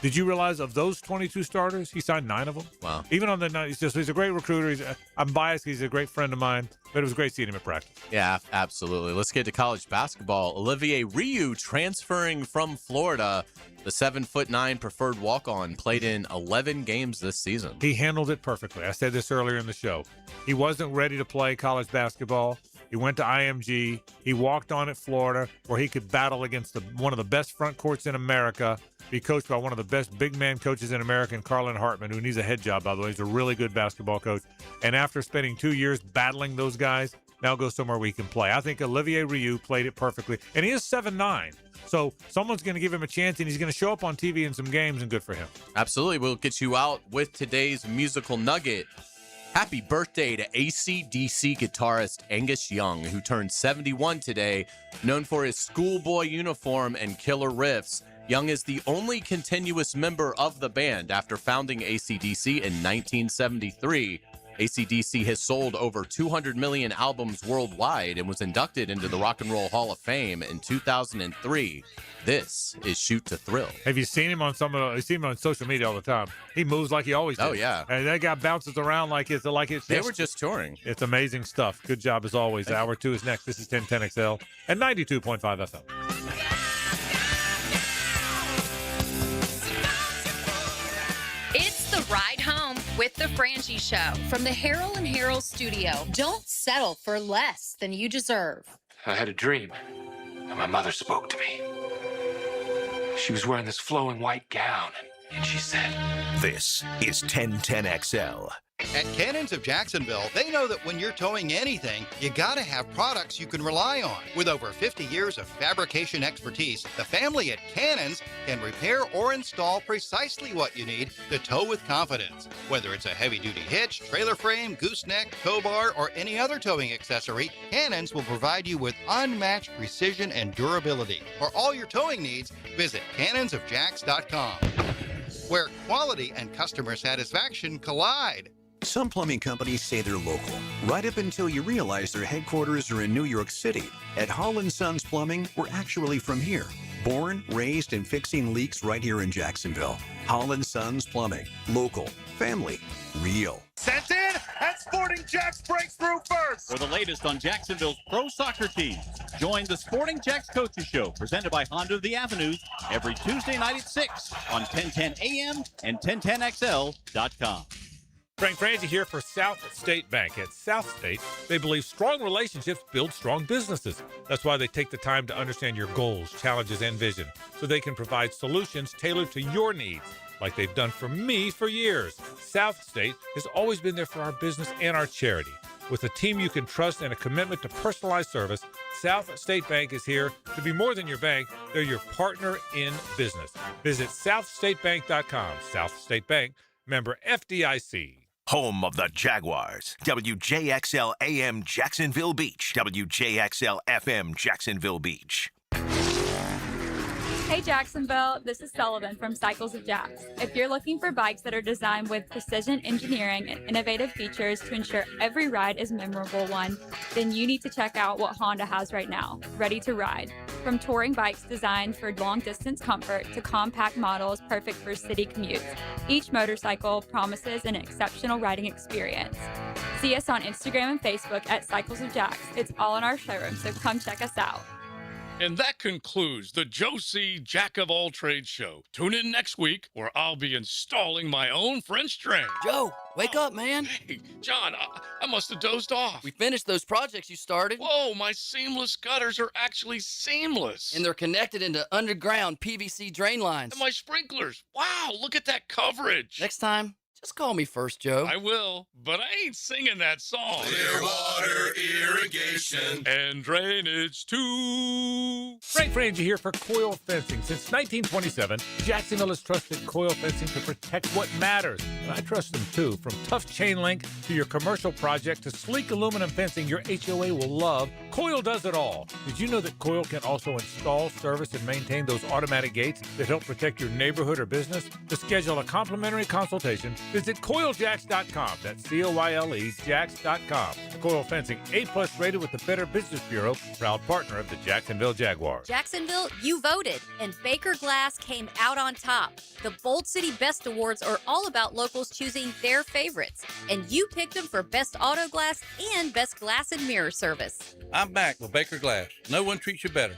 did you realize of those 22 starters, he signed 9 of them? Wow. Even on the he's a great recruiter. I'm biased. He's a great friend of mine, but it was great seeing him at practice. Yeah, absolutely. Let's get to college basketball. Olivier Ryu transferring from Florida. The 7'9" preferred walk-on played in 11 games this season. He handled it perfectly. I said this earlier in the show. He wasn't ready to play college basketball. He went to IMG. He walked on at Florida, where he could battle against one of the best front courts in America, be coached by one of the best big man coaches in America, Carlin Hartman, who needs a head job, by the way. He's a really good basketball coach. And after spending 2 years battling those guys, now go somewhere where he can play. I think Olivier Ryu played it perfectly. And he is 7'9". So someone's going to give him a chance, and he's going to show up on TV in some games, and good for him. Absolutely. We'll get you out with today's musical nugget. Happy birthday to AC/DC guitarist Angus Young, who turned 71 today. Known for his schoolboy uniform and killer riffs, Young is the only continuous member of the band after founding AC/DC in 1973. AC/DC has sold over 200 million albums worldwide and was inducted into the Rock and Roll Hall of Fame in 2003. This is Shoot to Thrill. Have you seen him on you see him on social media all the time? He moves like he always does. Oh, yeah. And that guy bounces around like it's They were just touring. It's amazing stuff. Good job as always. Hour 2 is next. This is 1010XL and 92.5 FM. It's the ride home with the Frangie Show from the Harold and Harold studio. Don't settle for less than you deserve. I had a dream, and my mother spoke to me. She was wearing this flowing white gown, and she said, This is 1010XL. At Cannons of Jacksonville, they know that when you're towing anything, you gotta have products you can rely on. With over 50 years of fabrication expertise, the family at Cannons can repair or install precisely what you need to tow with confidence. Whether it's a heavy-duty hitch, trailer frame, gooseneck, tow bar, or any other towing accessory, Cannons will provide you with unmatched precision and durability. For all your towing needs, visit cannonsofjacks.com, where quality and customer satisfaction collide. Some plumbing companies say they're local, right up until you realize their headquarters are in New York City. At Hall & Sons Plumbing, we're actually from here. Born, raised, and fixing leaks right here in Jacksonville. Holland Sons Plumbing. Local. Family. Real. Sent in, and Sporting Jacks breaks through first. For the latest on Jacksonville's pro soccer teams, join the Sporting Jacks Coaches Show, presented by Honda of the Avenues, every Tuesday night at 6 on 1010 AM and 1010XL.com. Frank Frangie here for South State Bank. At South State, they believe strong relationships build strong businesses. That's why they take the time to understand your goals, challenges, and vision, so they can provide solutions tailored to your needs, like they've done for me for years. South State has always been there for our business and our charity. With a team you can trust and a commitment to personalized service, South State Bank is here to be more than your bank. They're your partner in business. Visit southstatebank.com. South State Bank, member FDIC. Home of the Jaguars. WJXL AM Jacksonville Beach. WJXL FM Jacksonville Beach. Hey Jacksonville, this is Sullivan from Cycles of Jacks. If you're looking for bikes that are designed with precision engineering and innovative features to ensure every ride is a memorable one, then you need to check out what Honda has right now, Ready to Ride. From touring bikes designed for long-distance comfort to compact models perfect for city commutes, each motorcycle promises an exceptional riding experience. See us on Instagram and Facebook at Cycles of Jacks. It's all in our showroom, so come check us out. And that concludes the Joe C. Jack of All Trades show. Tune in next week where I'll be installing my own French drain. Joe, wake up, man. Hey, John, I must have dozed off. We finished those projects you started. Whoa, my seamless gutters are actually seamless. And they're connected into underground PVC drain lines. And my sprinklers. Wow, look at that coverage. Next time, just call me first, Joe. I will, but I ain't singing that song. Clear water irrigation and drainage too. Frank Frangie here for Coil Fencing. Since 1927, Jacksonville has trusted Coil Fencing to protect what matters. And I trust them too. From tough chain link to your commercial project to sleek aluminum fencing your HOA will love, Coil does it all. Did you know that Coil can also install, service, and maintain those automatic gates that help protect your neighborhood or business? To schedule a complimentary consultation, visit CoilJacks.com. That's COYLE Jacks.com. Coil Fencing, A+ rated with the Better Business Bureau, proud partner of the Jacksonville Jaguars. Jacksonville, you voted, and Baker Glass came out on top. The Bold City Best Awards are all about locals choosing their favorites, and you picked them for Best Auto Glass and Best Glass and Mirror Service. I'm back with Baker Glass. No one treats you better.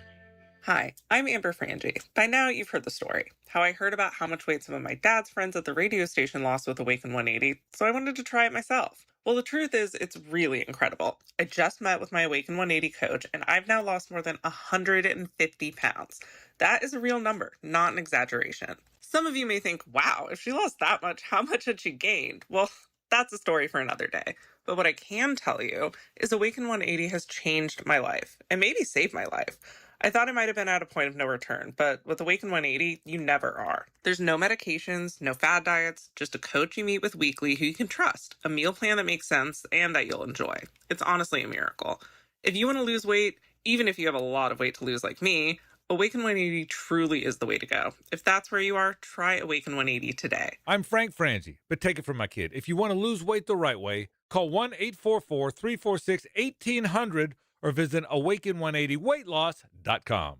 Hi, I'm Amber Frangie. By now, you've heard the story. How I heard about how much weight some of my dad's friends at the radio station lost with Awaken 180, so I wanted to try it myself. Well, the truth is, it's really incredible. I just met with my Awaken 180 coach, and I've now lost more than 150 pounds. That is a real number, not an exaggeration. Some of you may think, wow, if she lost that much, how much had she gained? Well, that's a story for another day. But what I can tell you is Awaken 180 has changed my life, and maybe saved my life. I thought I might have been at a point of no return, but with Awaken 180, you never are. There's no medications, no fad diets, just a coach you meet with weekly who you can trust, a meal plan that makes sense, and that you'll enjoy. It's honestly a miracle. If you want to lose weight, even if you have a lot of weight to lose like me, Awaken 180 truly is the way to go. If that's where you are, try Awaken 180 today. I'm Frank Frangie, but take it from my kid. If you want to lose weight the right way, call 1-844-346-1800 or visit awaken180weightloss.com.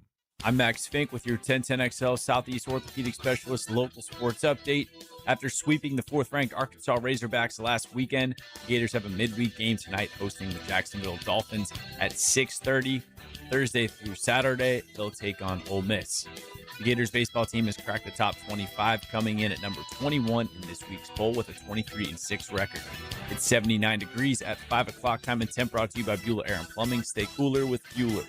I'm Max Fink with your 1010XL Southeast Orthopedic Specialist local sports update. After sweeping the 4th-ranked Arkansas Razorbacks last weekend, the Gators have a midweek game tonight hosting the Jacksonville Dolphins at 6:30. Thursday through Saturday, they'll take on Ole Miss. The Gators baseball team has cracked the top 25, coming in at number 21 in this week's poll with a 23-6 record. It's 79 degrees at 5 o'clock time and temp, brought to you by Bueller Air and Plumbing. Stay cooler with Bueller.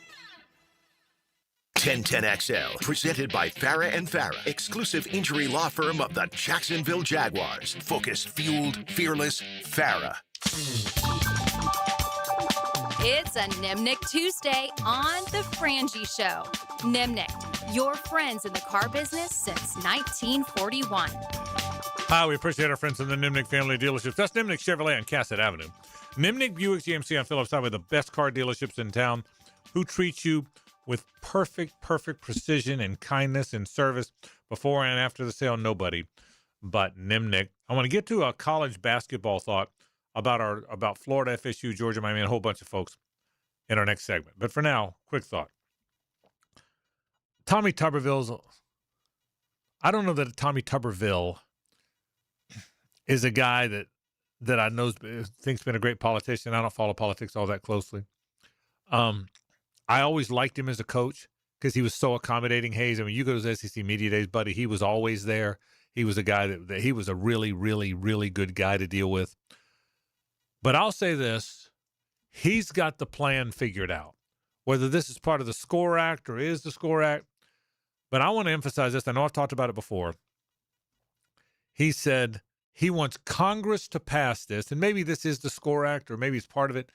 1010XL, presented by Farah and Farah, exclusive injury law firm of the Jacksonville Jaguars. Focused, fueled, fearless, Farah. It's a Nimnick Tuesday on The Frangie Show. Nimnick, your friends in the car business since 1941. Hi, we appreciate our friends in the Nimnick family dealerships. That's Nimnick Chevrolet on Cassett Avenue. Nimnick Buick GMC on Phillips Highway, the best car dealerships in town, who treat you with perfect precision and kindness and service before and after the sale. Nobody but Nimnick. I want to get to a college basketball thought about Florida, FSU, Georgia, Miami, and a whole bunch of folks in our next segment. But for now, quick thought. Tommy Tuberville's. I don't know that Tommy Tuberville is a guy that I know thinks been a great politician. I don't follow politics all that closely. I always liked him as a coach because he was so accommodating. Hayes, I mean, you go to those SEC Media Days, buddy, he was always there. He was a guy that he was a really, really, really good guy to deal with. But I'll say this, he's got the plan figured out. Whether this is part of the SCORE Act or is the SCORE Act, but I want to emphasize this. I know I've talked about it before. He said he wants Congress to pass this, and maybe this is the SCORE Act or maybe it's part of it,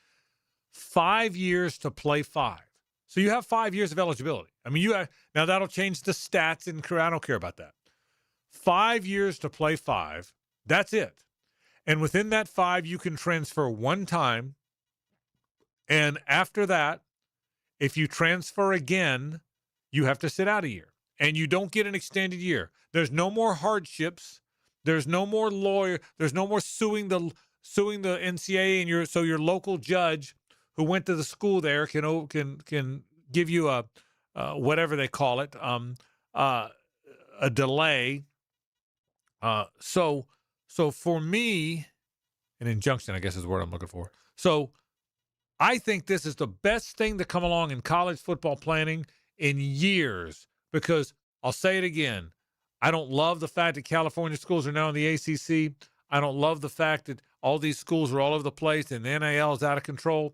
5 years to play 5. So you have 5 years of eligibility. I mean, now that'll change the stats and career. I don't care about that. 5 years to play 5. That's it. And within that 5, you can transfer one time. And after that, if you transfer again, you have to sit out a year. And you don't get an extended year. There's no more hardships. There's no more lawyer. There's no more suing the NCAA and your local judge who went to the school there can give you a whatever they call it a delay. So for me, an injunction, I guess is the word I'm looking for. So I think this is the best thing to come along in college football planning in years, because I'll say it again. I don't love the fact that California schools are now in the ACC. I don't love the fact that all these schools are all over the place and the NIL is out of control.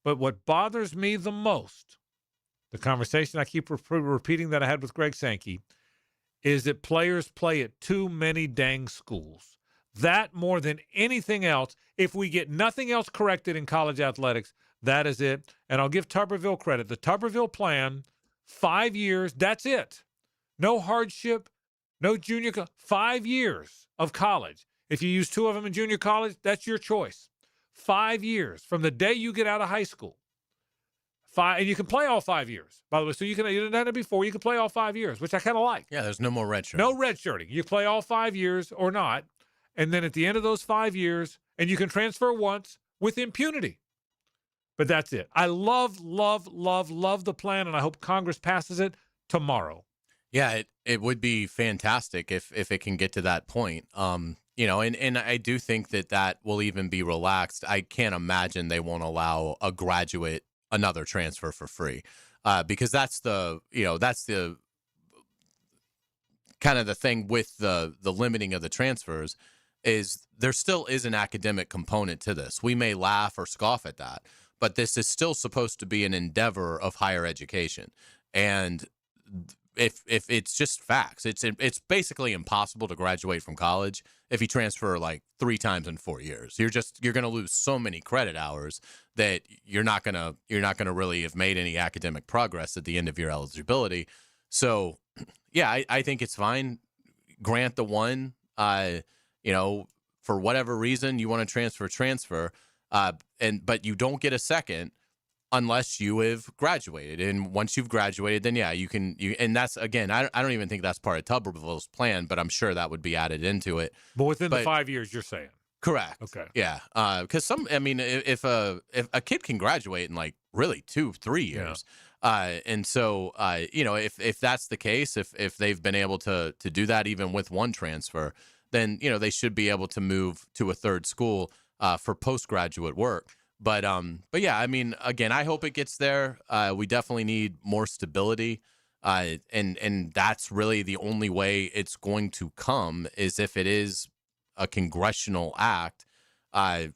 But what bothers me the most, the conversation I keep repeating that I had with Greg Sankey, is that players play at too many dang schools. That more than anything else, if we get nothing else corrected in college athletics, that is it. And I'll give Tuberville credit. The Tuberville plan, 5 years, that's it. No hardship, no junior, 5 years of college. If you use 2 of them in junior college, that's your choice. 5 years from the day you get out of high school. And you can play all 5 years, by the way. So you didn't have it before. You can play all 5 years, which I kind of like. Yeah, there's no more redshirting. No redshirting. You play all 5 years or not. And then at the end of those 5 years, and you can transfer once with impunity. But that's it. I love the plan, and I hope Congress passes it tomorrow. Yeah, it would be fantastic if it can get to that point. And I do think that will even be relaxed. I can't imagine they won't allow a graduate another transfer for free, because that's the kind of the thing with the limiting of the transfers is there still is an academic component to this. We may laugh or scoff at that, but this is still supposed to be an endeavor of higher education. And if it's just facts, it's basically impossible to graduate from college if you transfer like 3 times in 4 years. You're going to lose so many credit hours that you're not going to really have made any academic progress at the end of your eligibility. So, yeah, I think it's fine. Grant the one, for whatever reason you want to transfer, but you don't get a second unless you have graduated. And once you've graduated, then yeah, and that's, again, I don't even think that's part of Tuberville's plan, but I'm sure that would be added into it. But within the 5 years, you're saying? Correct. Okay. Yeah. Because if a kid can graduate in like really 2-3 years, and so if that's the case, if they've been able to do that even with one transfer, then they should be able to move to a third school for postgraduate work. But yeah, I mean, again, I hope it gets there. We definitely need more stability, and that's really the only way it's going to come, is if it is a congressional act. I'd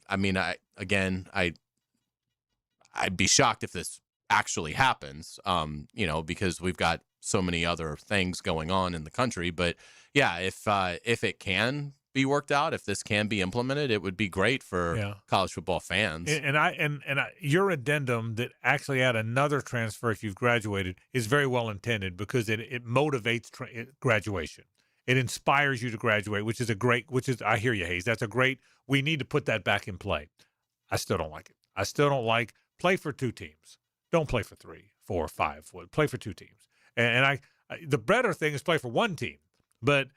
be shocked if this actually happens, because we've got so many other things going on in the country. But yeah, if it can be worked out, if this can be implemented, it would be great for college football fans. And your addendum that actually add another transfer if you've graduated is very well intended, because it motivates graduation. It inspires you to graduate, I hear you, Hayes. That's a great, we need to put that back in play. I still don't like it. I still don't like, play for 2 teams. Don't play for 3, 4, 5. Play for 2 teams. And the better thing is play for 1 team. But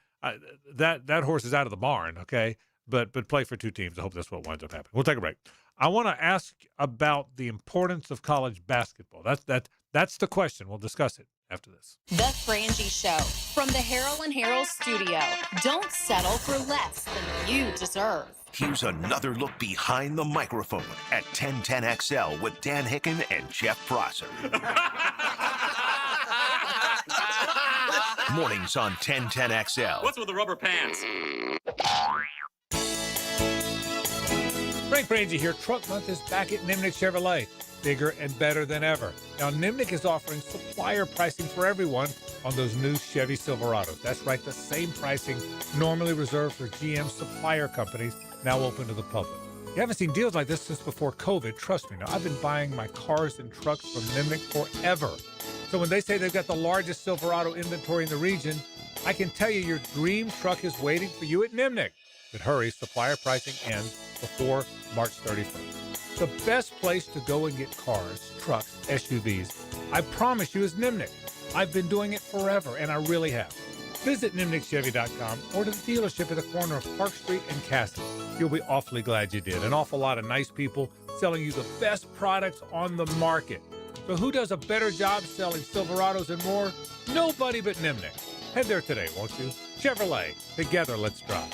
that horse is out of the barn, okay? But play for 2 teams. I hope that's what winds up happening. We'll take a break. I want to ask about the importance of college basketball. That's the question. We'll discuss it after this. The Frangie Show from the Harold and Harold studio. Don't settle for less than you deserve. Here's another look behind the microphone at 1010XL with Dan Hicken and Jeff Prosser. Mornings on 1010XL. What's with the rubber pants? Frank Frangie here. Truck Month is back at Nimnick Chevrolet. Bigger and better than ever. Now, Nimnick is offering supplier pricing for everyone on those new Chevy Silverados. That's right, the same pricing normally reserved for GM supplier companies, now open to the public. You haven't seen deals like this since before COVID. Trust me. Now, I've been buying my cars and trucks from Nimnick forever. So when they say they've got the largest Silverado inventory in the region, I can tell you your dream truck is waiting for you at Nimnick. But hurry, supplier pricing ends before March 31st. The best place to go and get cars, trucks, SUVs, I promise you, is Nimnick. I've been doing it forever, and I really have. Visit NimnickChevy.com or to the dealership at the corner of Park Street and Cassidy. You'll be awfully glad you did. An awful lot of nice people selling you the best products on the market. So who does a better job selling Silverados and more? Nobody but Nimnick. Head there today, won't you? Chevrolet. Together, let's drive.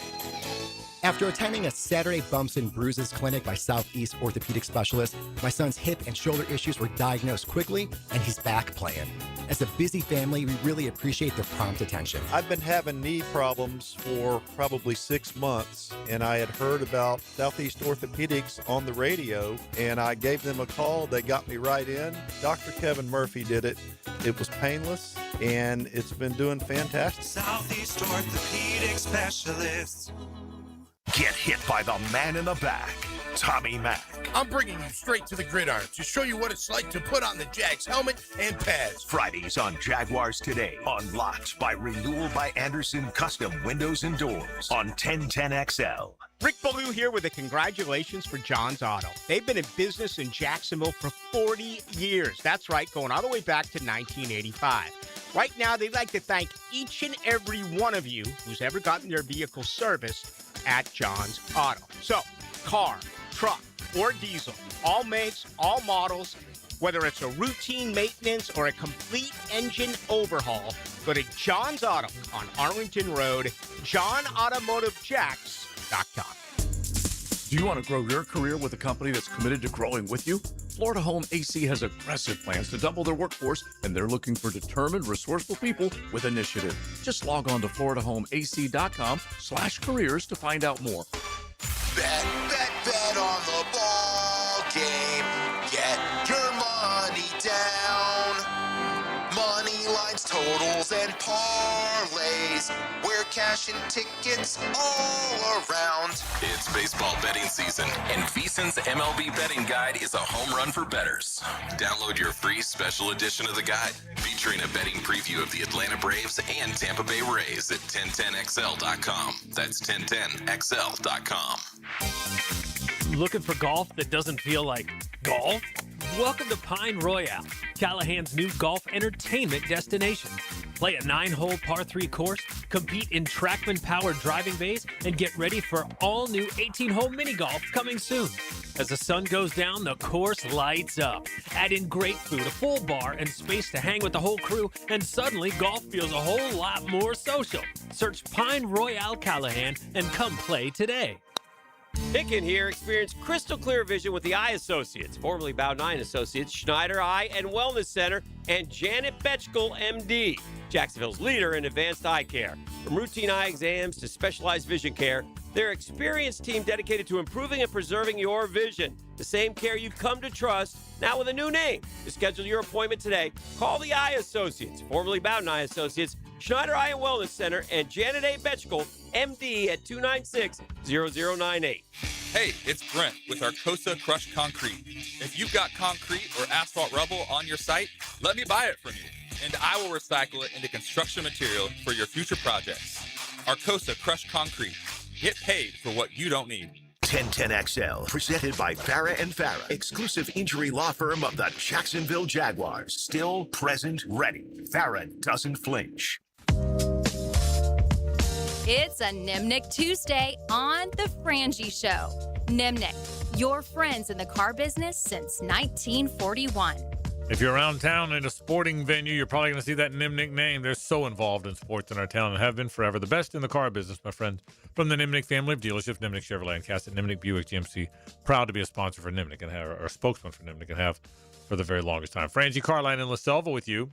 After attending a Saturday Bumps and Bruises clinic by Southeast orthopedic specialist, my son's hip and shoulder issues were diagnosed quickly, and he's back playing. As a busy family, we really appreciate their prompt attention. I've been having knee problems for probably 6 months, and I had heard about Southeast Orthopedics on the radio, and I gave them a call. They got me right in. Dr. Kevin Murphy did it. It was painless, and it's been doing fantastic. Southeast Orthopedic Specialists. Get hit by the man in the back, Tommy Mack. I'm bringing you straight to the gridiron to show you what it's like to put on the Jags helmet and pads. Fridays on Jaguars Today. Unlocked by Renewal by Anderson Custom Windows and Doors on 1010XL. Rick Ballou here with a congratulations for John's Auto. They've been in business in Jacksonville for 40 years. That's right, going all the way back to 1985. Right now, they'd like to thank each and every one of you who's ever gotten their vehicle serviced at John's Auto. So, car, truck, or diesel, all makes, all models, whether it's a routine maintenance or a complete engine overhaul, go to John's Auto on Arlington Road, johnautomotivejacks.com. Do you want to grow your career with a company that's committed to growing with you? Florida Home AC has aggressive plans to double their workforce, and they're looking for determined, resourceful people with initiative. Just log on to FloridaHomeAC.com/careers to find out more. Bet on the ball game. Get your money down. Money lines, totals, and parlays. Where cash and tickets all around. It's baseball betting season, and VSiN's MLB betting guide is a home run for bettors. Download your free special edition of the guide, featuring a betting preview of the Atlanta Braves and Tampa Bay Rays at 1010XL.com. That's 1010XL.com. Looking for golf that doesn't feel like golf? Welcome to Pine Royale, Callahan's new golf entertainment destination. Play a 9-hole par 3 course, compete in TrackMan-powered driving bays, and get ready for all-new 18-hole mini golf coming soon. As the sun goes down, the course lights up. Add in great food, a full bar, and space to hang with the whole crew, and suddenly golf feels a whole lot more social. Search Pine Royale Callahan and come play today. Hicken here. Experience crystal clear vision with the Eye Associates, formerly Bow 9 Associates, Schneider Eye and Wellness Center, and Janet Betchkel, MD, Jacksonville's leader in advanced eye care. From routine eye exams to specialized vision care, their experienced team dedicated to improving and preserving your vision. The same care you've come to trust, now with a new name. To schedule your appointment today, call the Eye Associates, formerly Bow 9 Associates, Schneider Eye and Wellness Center, and Janet A. Betchkel, MD, at 296-0098. Hey, it's Brent with Arcosa Crushed Concrete. If you've got concrete or asphalt rubble on your site, let me buy it from you, and I will recycle it into construction material for your future projects. Arcosa Crushed Concrete. Get paid for what you don't need. 1010XL, presented by Farah and Farah, exclusive injury law firm of the Jacksonville Jaguars. Still, present, ready. Farah doesn't flinch. It's a Nimnick Tuesday on The Frangie Show. Nimnick, your friends in the car business since 1941. If you're around town in a sporting venue, you're probably going to see that Nimnik name. They're so involved in sports in our town and have been forever. The best in the car business, my friend. From the Nimnik family of dealerships, Nimnik Chevrolet and Cassett, Nimnik Buick GMC. Proud to be a sponsor for Nimnik and have, or a spokesman for Nimnik and have for the very longest time. Frangie Carline and LaSelva with you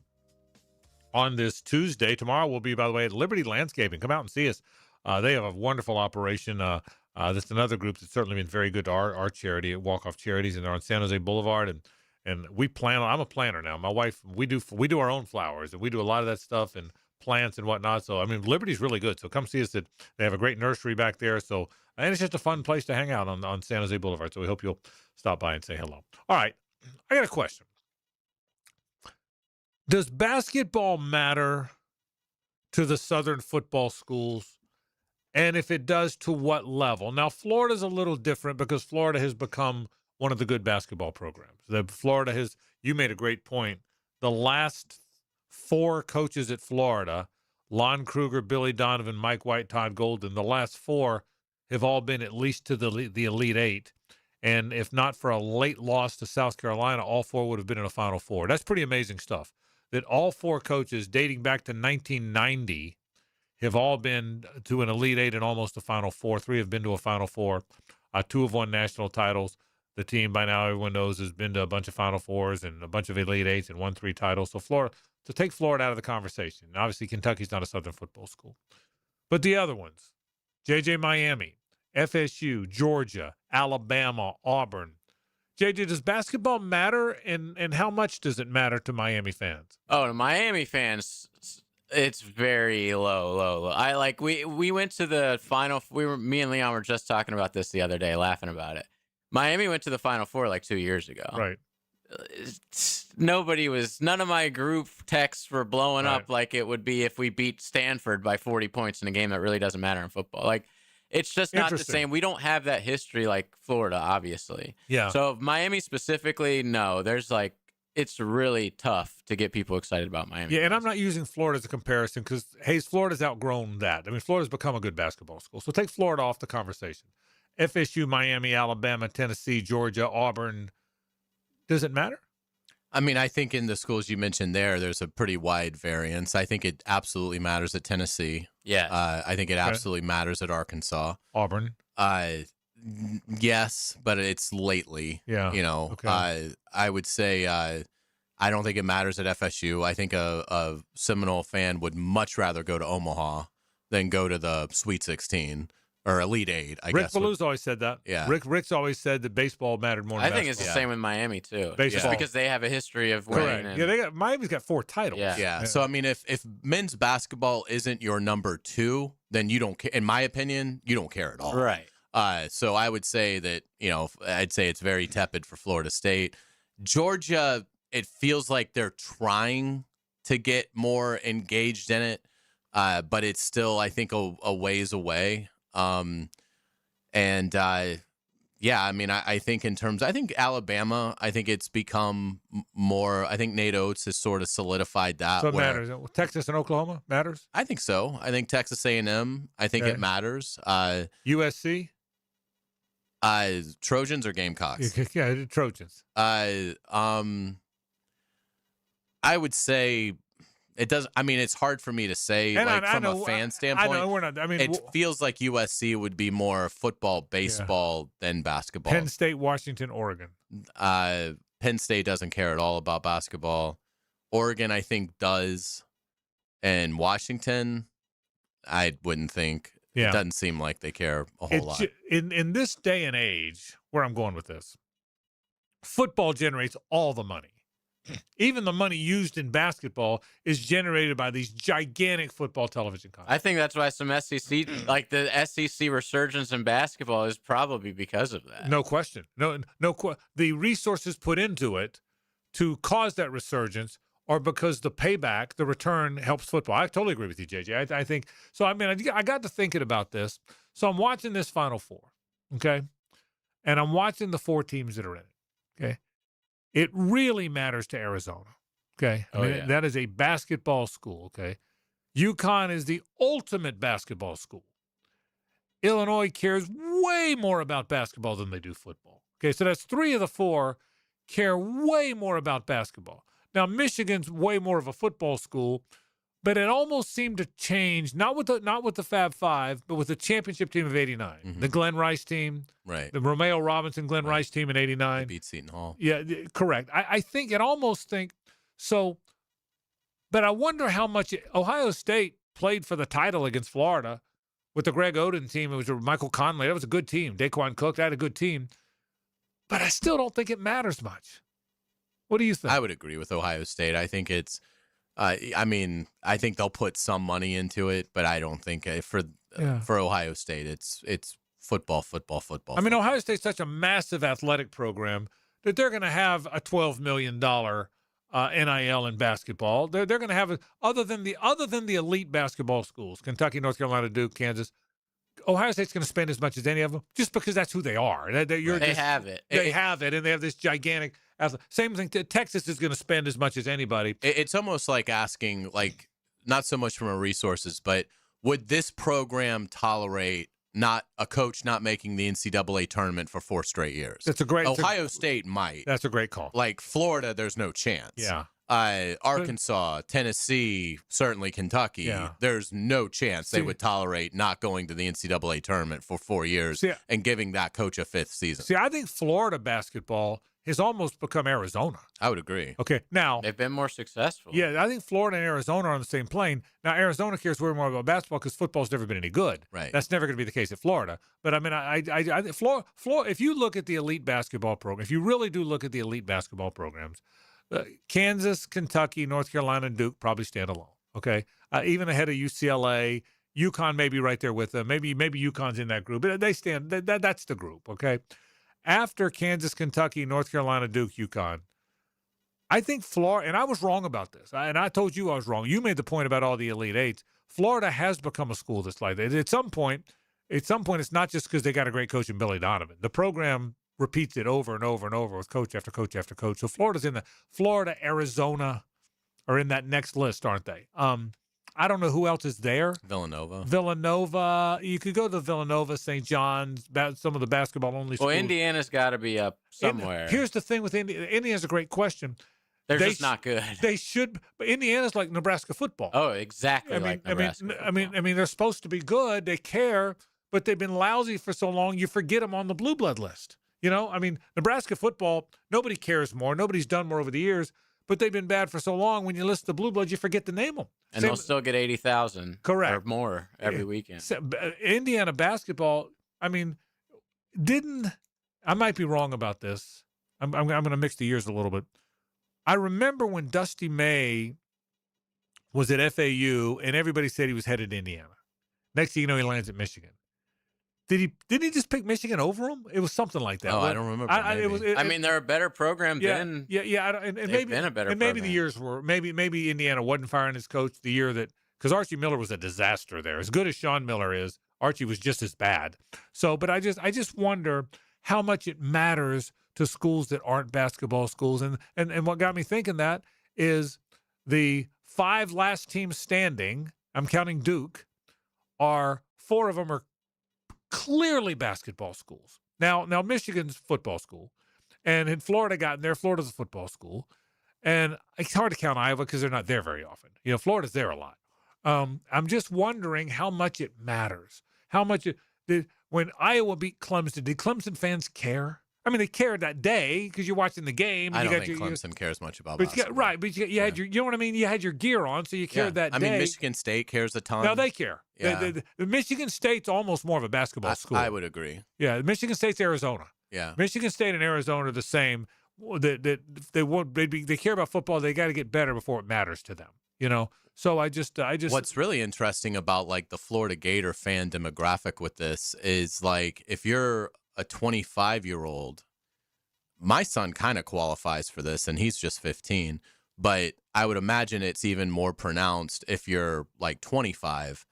on this Tuesday. Tomorrow we'll be, by the way, at Liberty Landscaping. Come out and see us. They have a wonderful operation. That's another group that's certainly been very good to our charity at Walk Off Charities, and they're on San Jose Boulevard. And we plan. I'm a planter now. My wife, we do our own flowers, and we do a lot of that stuff and plants and whatnot. So I mean, Liberty's really good. So come see us. They have a great nursery back there. So and it's just a fun place to hang out on San Jose Boulevard. So we hope you'll stop by and say hello. All right, I got a question. Does basketball matter to the Southern football schools? And if it does, to what level? Now, Florida's a little different because Florida has become one of the good basketball programs. Florida has, you made a great point. The last 4 coaches at Florida, Lon Kruger, Billy Donovan, Mike White, Todd Golden, the last 4 have all been at least to the Elite 8. And if not for a late loss to South Carolina, all 4 would have been in a Final Four. That's pretty amazing stuff. That all 4 coaches dating back to 1990 have all been to an Elite 8 and almost a Final Four. 3 have been to a Final Four. 2 have won national titles. The team, by now, everyone knows, has been to a bunch of Final Fours and a bunch of Elite 8s and won 3 titles. So Florida, to take Florida out of the conversation. Obviously, Kentucky's not a Southern football school. But the other ones, JJ Miami, FSU, Georgia, Alabama, Auburn. JJ, does basketball matter, and how much does it matter to Miami fans? Oh, to Miami fans, it's very low. We went to the final. Me and Leon were just talking about this the other day, laughing about it. Miami went to the Final Four like 2 years ago. Right. None of my group texts were blowing up like it would be if we beat Stanford by 40 points in a game that really doesn't matter in football. Like, it's just not the same. We don't have that history like Florida, obviously. Yeah. So Miami specifically, no. It's really tough to get people excited about Miami. Yeah, and I'm not using Florida as a comparison because, Florida's outgrown that. I mean, Florida's become a good basketball school. So take Florida off the conversation. FSU, Miami, Alabama, Tennessee, Georgia, Auburn. Does it matter? I mean, I think in the schools you mentioned there's a pretty wide variance. I think it absolutely matters at Tennessee. Yeah. I think it absolutely matters at Arkansas. Auburn. Yes, but it's lately. Yeah. Okay. I would say I don't think it matters at FSU. I think a Seminole fan would much rather go to Omaha than go to the Sweet 16. Or Elite 8, I guess. Rick Ballew's always said that. Yeah. Rick's always said that baseball mattered more than basketball. I think it's the same with Miami, too. Baseball. Just because they have a history of winning. Correct. Miami's got 4 titles. Yeah. So, I mean, if men's basketball isn't your number 2, then you don't care. In my opinion, you don't care at all. Right. So I would say that, I'd say it's very tepid for Florida State. Georgia, it feels like they're trying to get more engaged in it, but it's still, I think, a ways away. I mean, I think I think Alabama, I think it's become more, I think Nate Oates has sort of solidified that. So it matters. Texas and Oklahoma matters? I think so. I think Texas A&M, I think it matters. USC? Trojans or Gamecocks? Yeah, Trojans. I would say it does. I mean, it's hard for me to say from a fan standpoint. I know we're not. I mean, it feels like USC would be more football, baseball than basketball. Penn State, Washington, Oregon. Penn State doesn't care at all about basketball. Oregon, I think, does, and Washington, I wouldn't think. Yeah. It doesn't seem like they care a whole lot. In this day and age, where I'm going with this, football generates all the money. Even the money used in basketball is generated by these gigantic football television contracts. I think that's why some SEC, like the SEC resurgence in basketball, is probably because of that. No question. The resources put into it to cause that resurgence are because the payback, the return, helps football. I totally agree with you, JJ. I think so. I mean, I got to thinking about this. So I'm watching this Final Four, okay, and I'm watching the 4 teams that are in it, okay. It really matters to Arizona, okay? I mean, that is a basketball school, okay? UConn is the ultimate basketball school. Illinois cares way more about basketball than they do football, okay? So that's 3 of the 4 care way more about basketball. Now, Michigan's way more of a football school, but it almost seemed to change, not with the Fab Five, but with the championship team of '89, the Glenn Rice team, right? The Romeo Robinson Glenn Rice team in '89. They beat Seton Hall. Yeah, correct. I think it almost think so, but I wonder how much Ohio State played for the title against Florida with the Greg Oden team. It was Michael Conley. That was a good team. Daquan Cook, that had a good team. But I still don't think it matters much. What do you think? I would agree with Ohio State. I think it's, I think they'll put some money into it, but I don't think for Ohio State, it's football. I mean, Ohio State's such a massive athletic program that they're going to have a $12 million NIL in basketball. They're going to have other than the elite basketball schools, Kentucky, North Carolina, Duke, Kansas. Ohio State's going to spend as much as any of them just because that's who they are. They have it. They have it, and they have this gigantic. Same thing. Texas is going to spend as much as anybody. It's almost like asking, like, not so much from a resources, but would this program tolerate not a coach not making the NCAA tournament for 4 straight years? That's a great. Ohio State might. That's a great call. Like Florida, there's no chance. Yeah. Arkansas, Tennessee, certainly Kentucky. Yeah. There's no chance they would tolerate not going to the NCAA tournament for 4 years and giving that coach a 5th season. See, I think Florida basketball has almost become Arizona. I would agree. Okay, now they've been more successful. Yeah, I think Florida and Arizona are on the same plane. Now, Arizona cares way more about basketball because football's never been any good. Right. That's never going to be the case at Florida. But I mean, I think Florida. If you look at the elite basketball program, if you really do look at the elite basketball programs, Kansas, Kentucky, North Carolina, and Duke probably stand alone. Okay, even ahead of UCLA. UConn may be right there with them. Maybe UConn's in that group. But they stand. That's the group. Okay. After Kansas, Kentucky, North Carolina, Duke, UConn, I think Florida, and I was wrong about this, and I told you I was wrong. You made the point about all the Elite Eights. Florida has become a school that's like that. At some point, it's not just because they got a great coach in Billy Donovan. The program repeats it over and over and over with coach after coach after coach. So Florida, Arizona are in that next list, aren't they? I don't know who else is there. Villanova. You could go to Villanova, St. John's, some of the basketball-only schools. Well, Indiana's got to be up somewhere. Here's the thing with Indiana. Indiana's a great question. They're just not good. They should, but Indiana's like Nebraska football. Oh, exactly Nebraska football. I mean, they're supposed to be good. They care, but they've been lousy for so long, you forget them on the blue blood list. You know, I mean, Nebraska football, nobody cares more. Nobody's done more over the years. But they've been bad for so long. When you list the Blue Bloods, you forget to name them. And they'll still get 80,000, correct, or more every weekend. Indiana basketball. I mean, I might be wrong about this. I'm going to mix the years a little bit. I remember when Dusty May was at FAU, and everybody said he was headed to Indiana. Next thing you know, he lands at Michigan. Didn't he just pick Michigan over him? It was something like that. Oh, I don't remember. I mean, they're a better program than. Yeah. And maybe been a better. And maybe the years were maybe Indiana wasn't firing his coach the year that, because Archie Miller was a disaster there. As good as Sean Miller is, Archie was just as bad. So, but I just wonder how much it matters to schools that aren't basketball schools. And what got me thinking that is the 5 last teams standing. I'm counting Duke. 4 of them are clearly basketball schools. Now Michigan's football school, and in Florida got in there. Florida's a football school, and it's hard to count Iowa because they're not there very often. You know, Florida's there a lot. I'm just wondering how much it matters. How much when Iowa beat Clemson, did Clemson fans care? I mean, they cared that day because you're watching the game. And I don't think Clemson cares much about basketball. But you had your, you know what I mean? You had your gear on, so you cared that day. I mean, Michigan State cares a ton. No, they care. Yeah. The Michigan State's almost more of a basketball school. I would agree. Yeah, Michigan State's Arizona. Yeah. Michigan State and Arizona are the same. They care about football. They got to get better before it matters to them. You know. So I just. What's really interesting about like the Florida Gator fan demographic with this is like if you're a 25-year-old. My son kind of qualifies for this, and he's just 15. But I would imagine it's even more pronounced if you're like 25.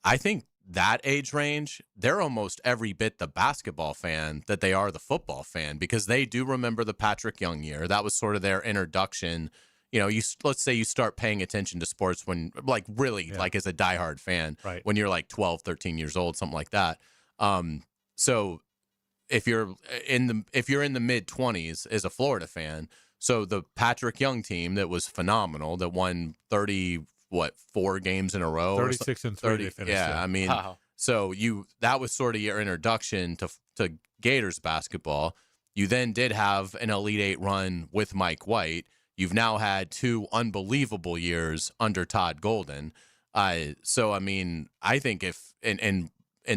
I think that age range, they're almost every bit the basketball fan that they are the football fan because they do remember the Patrick Young year. That was sort of their introduction. You know, let's say you start paying attention to sports when, like, really, like as a diehard fan, right, when you're like 12, 13 years old, something like that. So if you're in the mid-20s as a Florida fan, so the Patrick Young team that was phenomenal, that won 4 games in a row, 36-3 they finished. Yeah, I mean, so that was sort of your introduction to Gators basketball. You then did have an Elite Eight run with Mike White. You've now had 2 unbelievable years under Todd Golden. So I mean, I think if and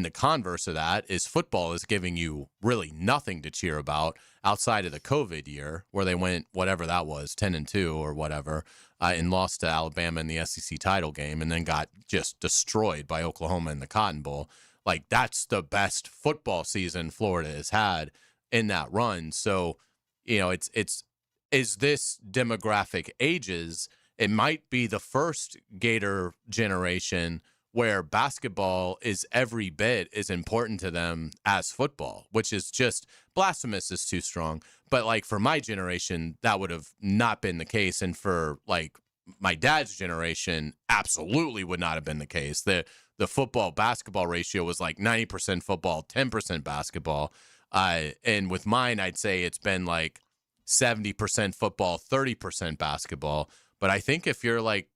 the converse of that is football is giving you really nothing to cheer about outside of the COVID year where they went whatever that was 10-2 or whatever and lost to Alabama in the SEC title game and then got just destroyed by Oklahoma in the Cotton Bowl. Like that's the best football season Florida has had in that run. So, you know, it's as this demographic ages, it might be the first Gator generation where basketball is every bit as important to them as football, which is just blasphemous is too strong. But like for my generation, that would have not been the case. And for like my dad's generation, absolutely would not have been the case. The football basketball ratio was like 90% football, 10% basketball. And with mine, I'd say it's been like 70% football, 30% basketball. But I think if you're like,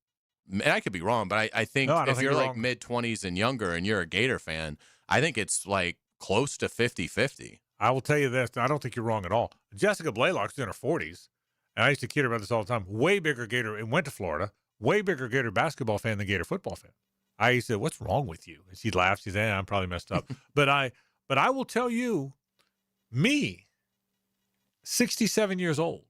and I could be wrong, but I think if you're like mid-20s and younger and you're a Gator fan, I think it's like close to 50-50. I will tell you this. I don't think you're wrong at all. Jessica Blaylock's in her 40s, and I used to kid her about this all the time. Way bigger Gator, and went to Florida, way bigger Gator basketball fan than Gator football fan. I used to say, what's wrong with you? And she'd laugh. She'd say, I'm probably messed up. But I will tell you, me, 67 years old,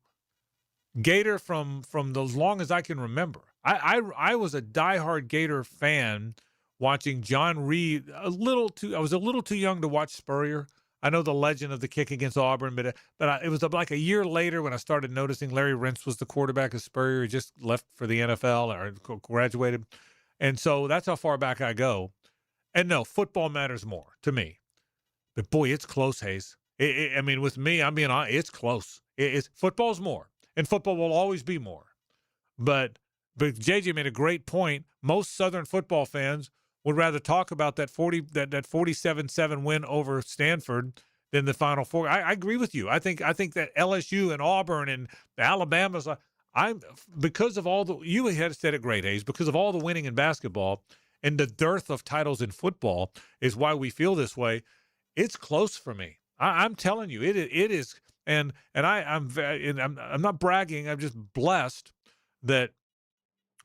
Gator from as long as I can remember. I was a diehard Gator fan watching John Reed. I was a little too young to watch Spurrier. I know the legend of the kick against Auburn, but it was like a year later when I started noticing Larry Rentz was the quarterback of Spurrier. He just left for the NFL or graduated. And so that's how far back I go. And no, football matters more to me. But boy, it's close, Hayes. I mean, with me, I'm being honest, it's close. Football's more, and football will always be more. But JJ made a great point. Most Southern football fans would rather talk about that 47-7 win over Stanford than the Final Four. I agree with you. I think that LSU and Auburn and the Alabamas. Because of all the you had said it great, Hayes. Because of all the winning in basketball and the dearth of titles in football is why we feel this way. It's close for me. I'm telling you, it is. And I'm not bragging. I'm just blessed that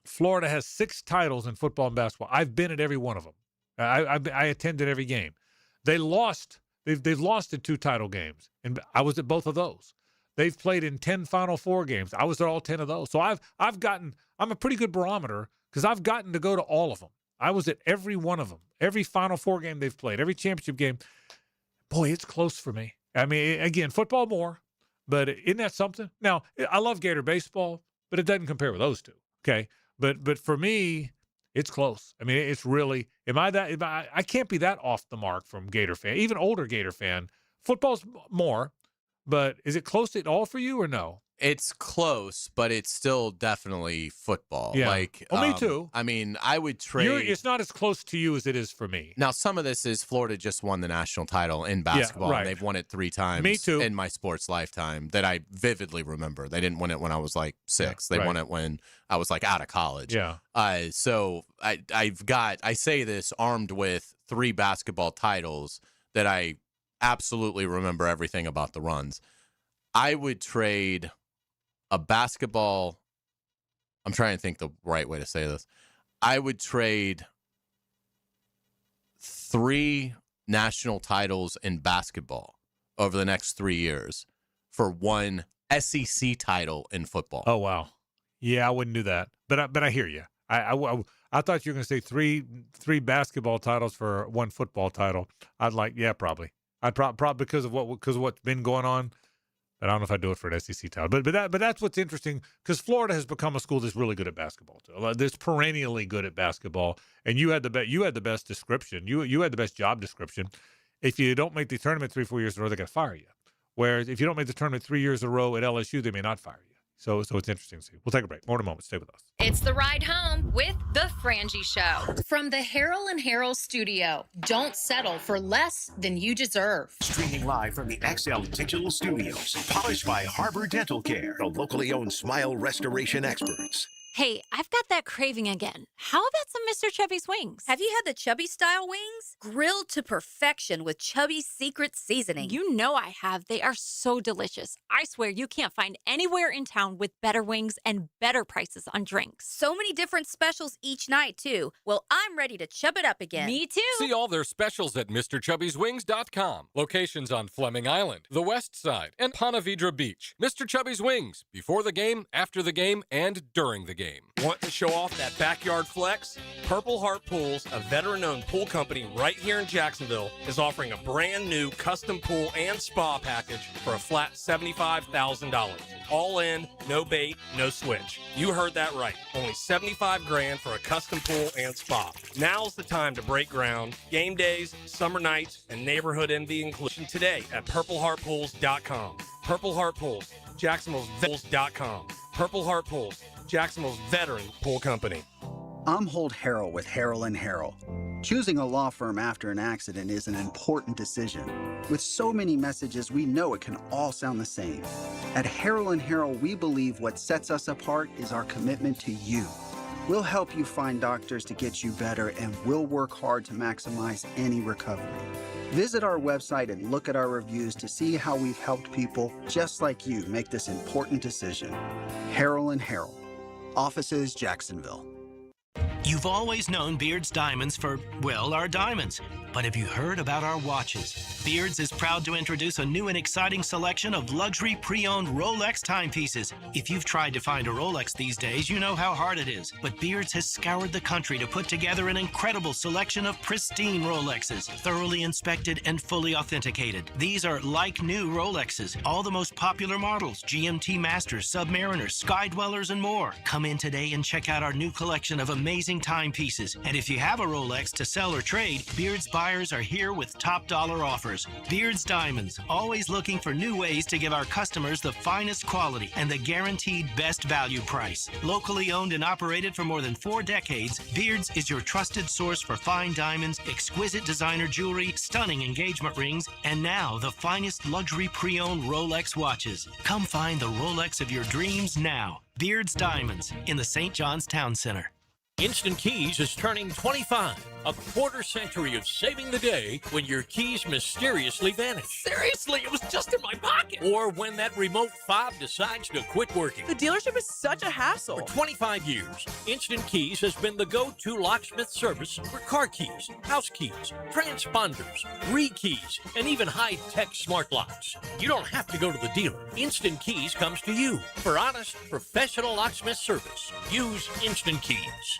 Florida has 6 titles in football and basketball. I've been at every one of them. I attended every game. They lost. They've lost in 2 title games, and I was at both of those. They've played in 10 Final Four games. I was at all 10 of those. So I've gotten. I'm a pretty good barometer because I've gotten to go to all of them. I was at every one of them. Every Final Four game they've played. Every championship game. Boy, it's close for me. I mean, again, football more, but isn't that something? Now, I love Gator baseball, but it doesn't compare with those two. Okay. But for me, it's close. I mean, it's really, I can't be that off the mark from Gator fan, even older Gator fan. Football's more, but is it close at all for you or no? It's close, but it's still definitely football. Yeah. Like, me too. I mean, I would trade. It's not as close to you as it is for me. Now, some of this is Florida just won the national title in basketball. Yeah, right. And they've won it 3 times Me too. in my sports lifetime that I vividly remember. They didn't win it when I was like 6. They won it when I was like out of college. Yeah. So I say this armed with 3 basketball titles that I absolutely remember everything about the runs. I would trade a basketball. I'm trying to think the right way to say this. I would trade 3 national titles in basketball over the next 3 years for 1 SEC title in football. Oh, wow. Yeah, I wouldn't do that. But I hear you. I thought you were going to say three basketball titles for 1 football title. I'd like, yeah, probably. I'd probably because of what's been going on. But I don't know if I'd do it for an SEC title. But that's what's interesting because Florida has become a school that's really good at basketball too. That's perennially good at basketball. And you had the best description. You had the best job description. If you don't make the tournament 3-4 years in a row, they're going to fire you. Whereas if you don't make the tournament 3 years in a row at LSU, they may not fire you. So it's interesting to see. We'll take a break. More in a moment. Stay with us. It's the ride home with the Frangie Show. From the Harold and Harold studio. Don't settle for less than you deserve. Streaming live from the XL Digital Studios. Polished by Harbor Dental Care, the locally owned smile restoration experts. Hey, I've got that craving again. How about some Mr. Chubby's wings? Have you had the Chubby style wings? Grilled to perfection with Chubby's secret seasoning. You know I have. They are so delicious. I swear you can't find anywhere in town with better wings and better prices on drinks. So many different specials each night, too. Well, I'm ready to chub it up again. Me too. See all their specials at MrChubby'sWings.com. Locations on Fleming Island, the West Side, and Ponte Vedra Beach. Mr. Chubby's Wings. Before the game, after the game, and during the game. Want to show off that backyard flex? Purple Heart Pools, a veteran-owned pool company right here in Jacksonville, is offering a brand new custom pool and spa package for a flat $75,000. All in, no bait, no switch. You heard that right. Only $75,000 for a custom pool and spa. Now's the time to break ground. Game days, summer nights, and neighborhood envy inclusion today at purpleheartpools.com. Purple Heart Pools, Jacksonville's Pools.com. Purple Heart Pools, Jacksonville's veteran pool company. I'm Holt Harrell with Harrell & Harrell. Choosing a law firm after an accident is an important decision. With so many messages, we know it can all sound the same. At Harrell & Harrell, we believe what sets us apart is our commitment to you. We'll help you find doctors to get you better, and we'll work hard to maximize any recovery. Visit our website and look at our reviews to see how we've helped people just like you make this important decision. Harrell & Harrell. Offices, Jacksonville. You've always known Beard's Diamonds for, well, our diamonds. But have you heard about our watches? Beard's is proud to introduce a new and exciting selection of luxury pre-owned Rolex timepieces. If you've tried to find a Rolex these days, you know how hard it is. But Beard's has scoured the country to put together an incredible selection of pristine Rolexes, thoroughly inspected and fully authenticated. These are like new Rolexes, all the most popular models, GMT Masters, Submariners, Sky Dwellers, and more. Come in today and check out our new collection of amazing timepieces. And if you have a Rolex to sell or trade, Beard's buyers are here with top dollar offers. Beard's Diamonds, always looking for new ways to give our customers the finest quality and the guaranteed best value price. Locally owned and operated for more than 4 decades, Beard's is your trusted source for fine diamonds, exquisite designer jewelry, stunning engagement rings, and now the finest luxury pre-owned Rolex watches. Come find the Rolex of your dreams now. Beard's Diamonds in the St. John's Town Center. Instant Keys is turning 25. A quarter-century of saving the day when your keys mysteriously vanish. Seriously, it was just in my pocket. Or when that remote fob decides to quit working. The dealership is such a hassle. For 25 years, Instant Keys has been the go-to locksmith service for car keys, house keys, transponders, re-keys, and even high-tech smart locks. You don't have to go to the dealer. Instant Keys comes to you for honest, professional locksmith service. Use Instant Keys.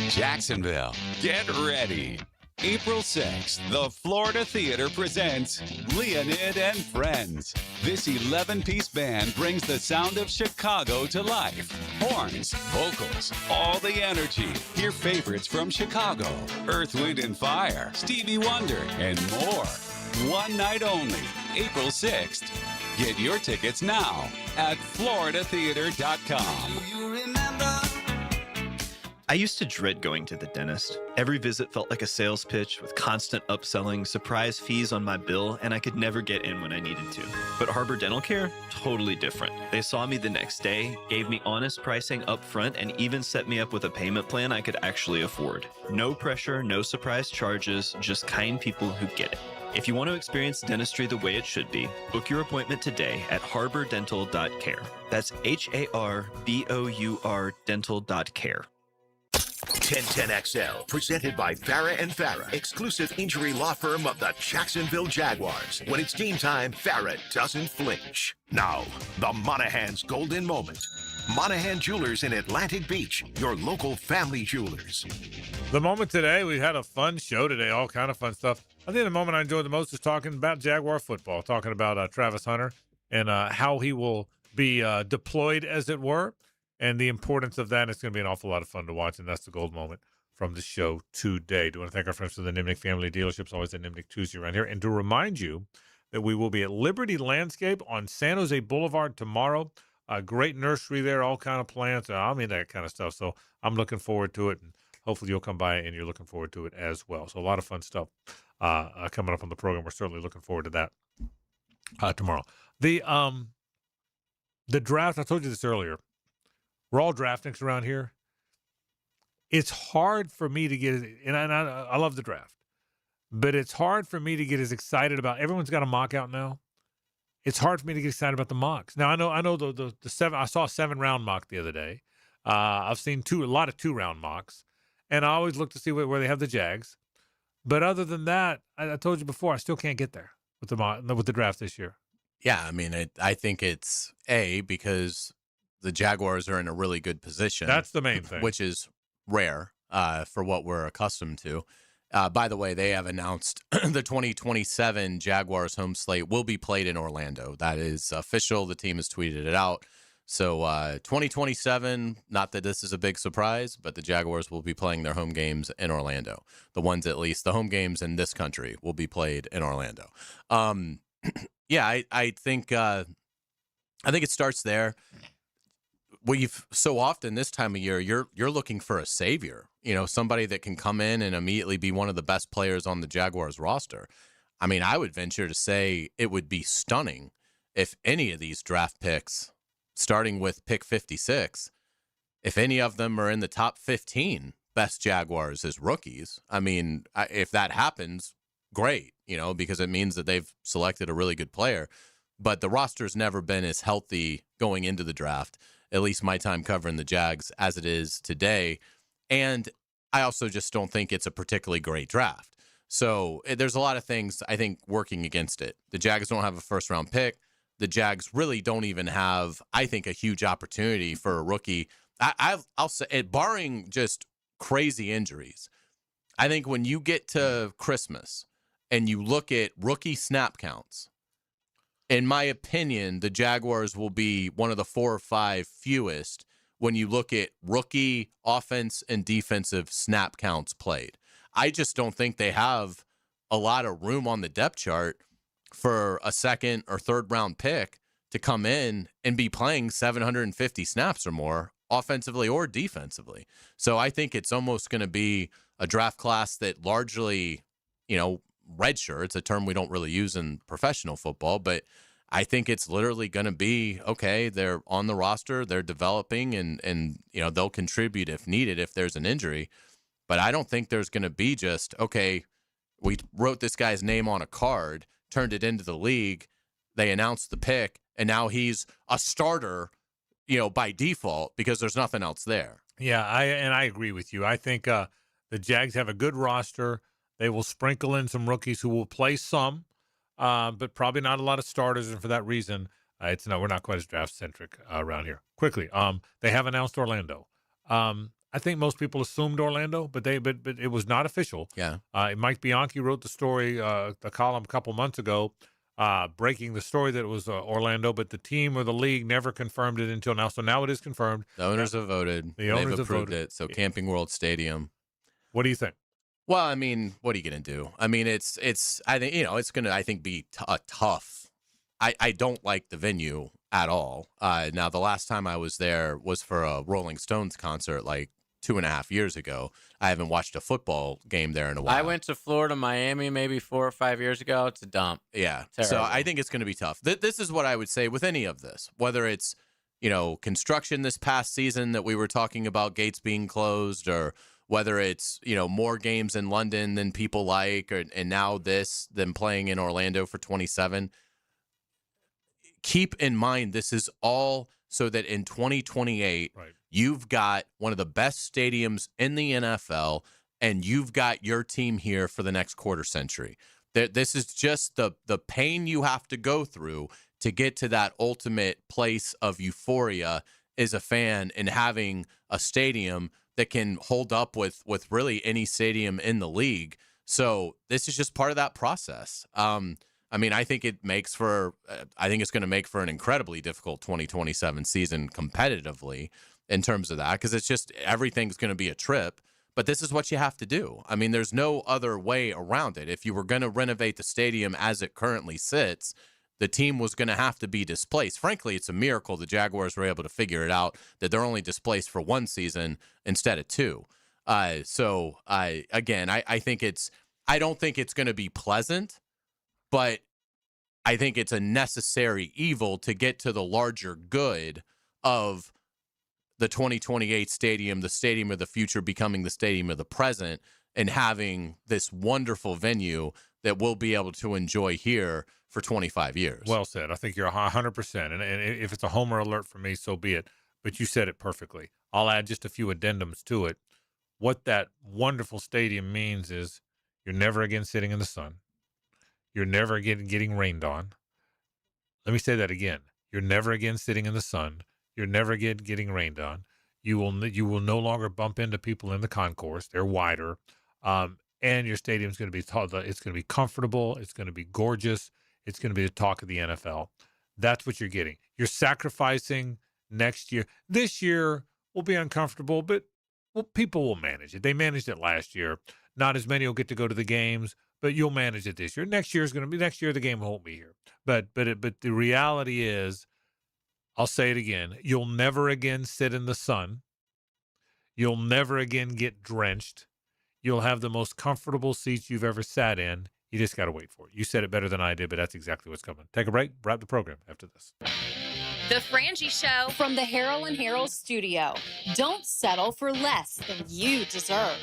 Jacksonville, get ready. April 6th, the Florida Theater presents Leonid and Friends. This 11-piece band brings the sound of Chicago to life. Horns, vocals, all the energy. Hear favorites from Chicago, Earth, Wind and Fire, Stevie Wonder, and more. One night only, April 6th. Get your tickets now at floridatheater.com. I used to dread going to the dentist. Every visit felt like a sales pitch with constant upselling, surprise fees on my bill, and I could never get in when I needed to. But Harbor Dental Care? Totally different. They saw me the next day, gave me honest pricing up front, and even set me up with a payment plan I could actually afford. No pressure, no surprise charges, just kind people who get it. If you want to experience dentistry the way it should be, book your appointment today at harbordental.care. That's HARBOUR dental.care. 1010XL, presented by Farrah and Farrah, exclusive injury law firm of the Jacksonville Jaguars. When it's game time, Farrah doesn't flinch. Now, the Monahan's golden moment. Monahan Jewelers in Atlantic Beach, your local family jewelers. The moment today, we had a fun show today, all kind of fun stuff. I think the moment I enjoyed the most is talking about Jaguar football, talking about Travis Hunter and how he will be deployed, as it were. And the importance of that. It's going to be an awful lot of fun to watch, and that's the gold moment from the show today. Do want to thank our friends from the Nimnick Family Dealerships, always at Nimnick Tuesday around here. And to remind you that we will be at Liberty Landscape on San Jose Boulevard tomorrow. A great nursery there, all kind of plants. I mean, that kind of stuff. So I'm looking forward to it, and hopefully you'll come by and you're looking forward to it as well. So a lot of fun stuff coming up on the program. We're certainly looking forward to that tomorrow. The draft, I told you this earlier. We're all draftniks around here. It's hard for me to get, and I love the draft, but it's hard for me to get as excited about. Everyone's got a mock out now. It's hard for me to get excited about the mocks. Now I know the 7. I saw a 7-round mock the other day. I've seen a lot of 2-round mocks, and I always look to see where they have the Jags. But other than that, I told you before, I still can't get there with the draft this year. Yeah, I mean, I think it's because the Jaguars are in a really good position. That's the main thing, which is rare for what we're accustomed to. By the way, they have announced the 2027 Jaguars home slate will be played in Orlando. That is official. The team has tweeted it out. So 2027, not that this is a big surprise, but the Jaguars will be playing their home games in Orlando. The ones, at least, the home games in this country will be played in Orlando. Yeah, I think it starts there. We've so often this time of year, you're looking for a savior, somebody that can come in and immediately be one of the best players on the Jaguars roster. I mean, I would venture to say it would be stunning if any of these draft picks, starting with pick 56, if any of them are in the top 15 best Jaguars as rookies. I mean, if that happens, great, because it means that they've selected a really good player. But the roster's never been as healthy going into the draft, at least my time covering the Jags, as it is today. And I also just don't think it's a particularly great draft. So there's a lot of things, I think, working against it. The Jags don't have a first-round pick. The Jags really don't even have, I think, a huge opportunity for a rookie. I'll say, barring just crazy injuries, I think when you get to Christmas and you look at rookie snap counts, in my opinion, the Jaguars will be one of the 4 or 5 fewest when you look at rookie offense and defensive snap counts played. I just don't think they have a lot of room on the depth chart for a second or third round pick to come in and be playing 750 snaps or more offensively or defensively. So I think it's almost going to be a draft class that largely, redshirt. It's a term we don't really use in professional football, but I think it's literally going to be, okay, they're on the roster, they're developing, and they'll contribute if needed if there's an injury. But I don't think there's going to be just, okay, we wrote this guy's name on a card, turned it into the league, they announced the pick, and now he's a starter, by default because there's nothing else there. Yeah, I agree with you. I think the Jags have a good roster. They will sprinkle in some rookies who will play some, but probably not a lot of starters. And for that reason, we're not quite as draft centric around here. Quickly, they have announced Orlando. I think most people assumed Orlando, but it was not official. Yeah. Mike Bianchi wrote the story, the column a couple months ago, breaking the story that it was Orlando, but the team or the league never confirmed it until now. So now it is confirmed. The owners have voted. They've approved it. So Camping World Stadium. What do you think? Well, I mean, what are you going to do? I mean, I think, it's going to, I think, be a tough. I don't like the venue at all. Now, the last time I was there was for a Rolling Stones concert like 2.5 years ago. I haven't watched a football game there in a while. I went to Florida, Miami, maybe 4 or 5 years ago. It's a dump. Yeah. Terrible. So I think it's going to be tough. This is what I would say with any of this, whether it's, construction this past season that we were talking about, gates being closed, or whether it's, more games in London than people like, and now them playing in Orlando for 27. Keep in mind, this is all so that in 2028, right, you've got one of the best stadiums in the NFL, and you've got your team here for the next quarter century. This is just the pain you have to go through to get to that ultimate place of euphoria as a fan and having a stadium that can hold up with really any stadium in the league. So this is just part of that process. I mean, I think it's going to make for an incredibly difficult 2027 season competitively in terms of that, because it's just everything's going to be a trip. But this is what you have to do. I mean, there's no other way around it. If you were going to renovate the stadium as it currently sits, the team was going to have to be displaced. Frankly, it's a miracle the Jaguars were able to figure it out, that they're only displaced for one season instead of two. I think I don't think it's going to be pleasant, but I think it's a necessary evil to get to the larger good of the 2028 stadium, the stadium of the future becoming the stadium of the present, and having this wonderful venue that we'll be able to enjoy here for 25 years. Well said. I think you're 100%. And if it's a homer alert for me, so be it. But you said it perfectly. I'll add just a few addendums to it. What that wonderful stadium means is you're never again sitting in the sun. You're never again getting rained on. Let me say that again. You're never again sitting in the sun. You're never again getting rained on. You will no longer bump into people in the concourse. They're wider. And your stadium's going to be it's going to be comfortable. It's going to be gorgeous. It's going to be the talk of the NFL. That's what you're getting. You're sacrificing next year. This year will be uncomfortable, but people will manage it. They managed it last year. Not as many will get to go to the games, but you'll manage it this year. Next year the game won't be here. But the reality is, I'll say it again, you'll never again sit in the sun. You'll never again get drenched. You'll have the most comfortable seats you've ever sat in. You just got to wait for it. You said it better than I did, but that's exactly what's coming. Take a break. Wrap the program after this. The Frangie Show from the Harold and Harold studio. Don't settle for less than you deserve.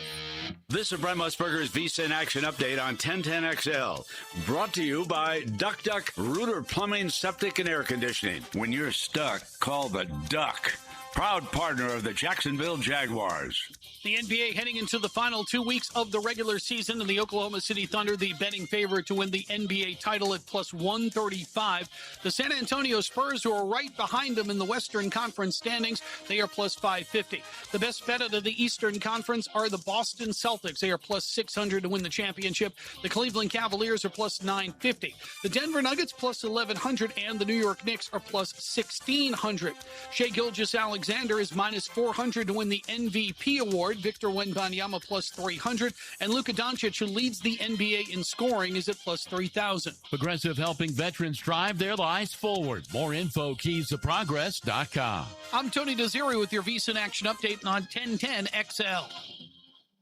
This is Brent Musburger's VSiN Action Update on 1010XL. Brought to you by Duck Duck Rooter Plumbing, Septic, and Air Conditioning. When you're stuck, call the Duck. Proud partner of the Jacksonville Jaguars. The NBA heading into the final 2 weeks of the regular season, and the Oklahoma City Thunder, the betting favorite to win the NBA title at plus 135. The San Antonio Spurs, who are right behind them in the Western Conference standings, they are plus 550. The best bet out of the Eastern Conference are the Boston Celtics. They are plus 600 to win the championship. The Cleveland Cavaliers are plus 950. The Denver Nuggets plus 1100, and the New York Knicks are plus 1600. Shai Gilgeous-Alexander is minus 400 to win the MVP award. Victor Wembanyama plus 300. And Luka Doncic, who leads the NBA in scoring, is at plus 3,000. Progressive helping veterans drive their lives forward. More info, keystoprogress.com. I'm Tony Desiri with your VSiN Action Update on 1010XL.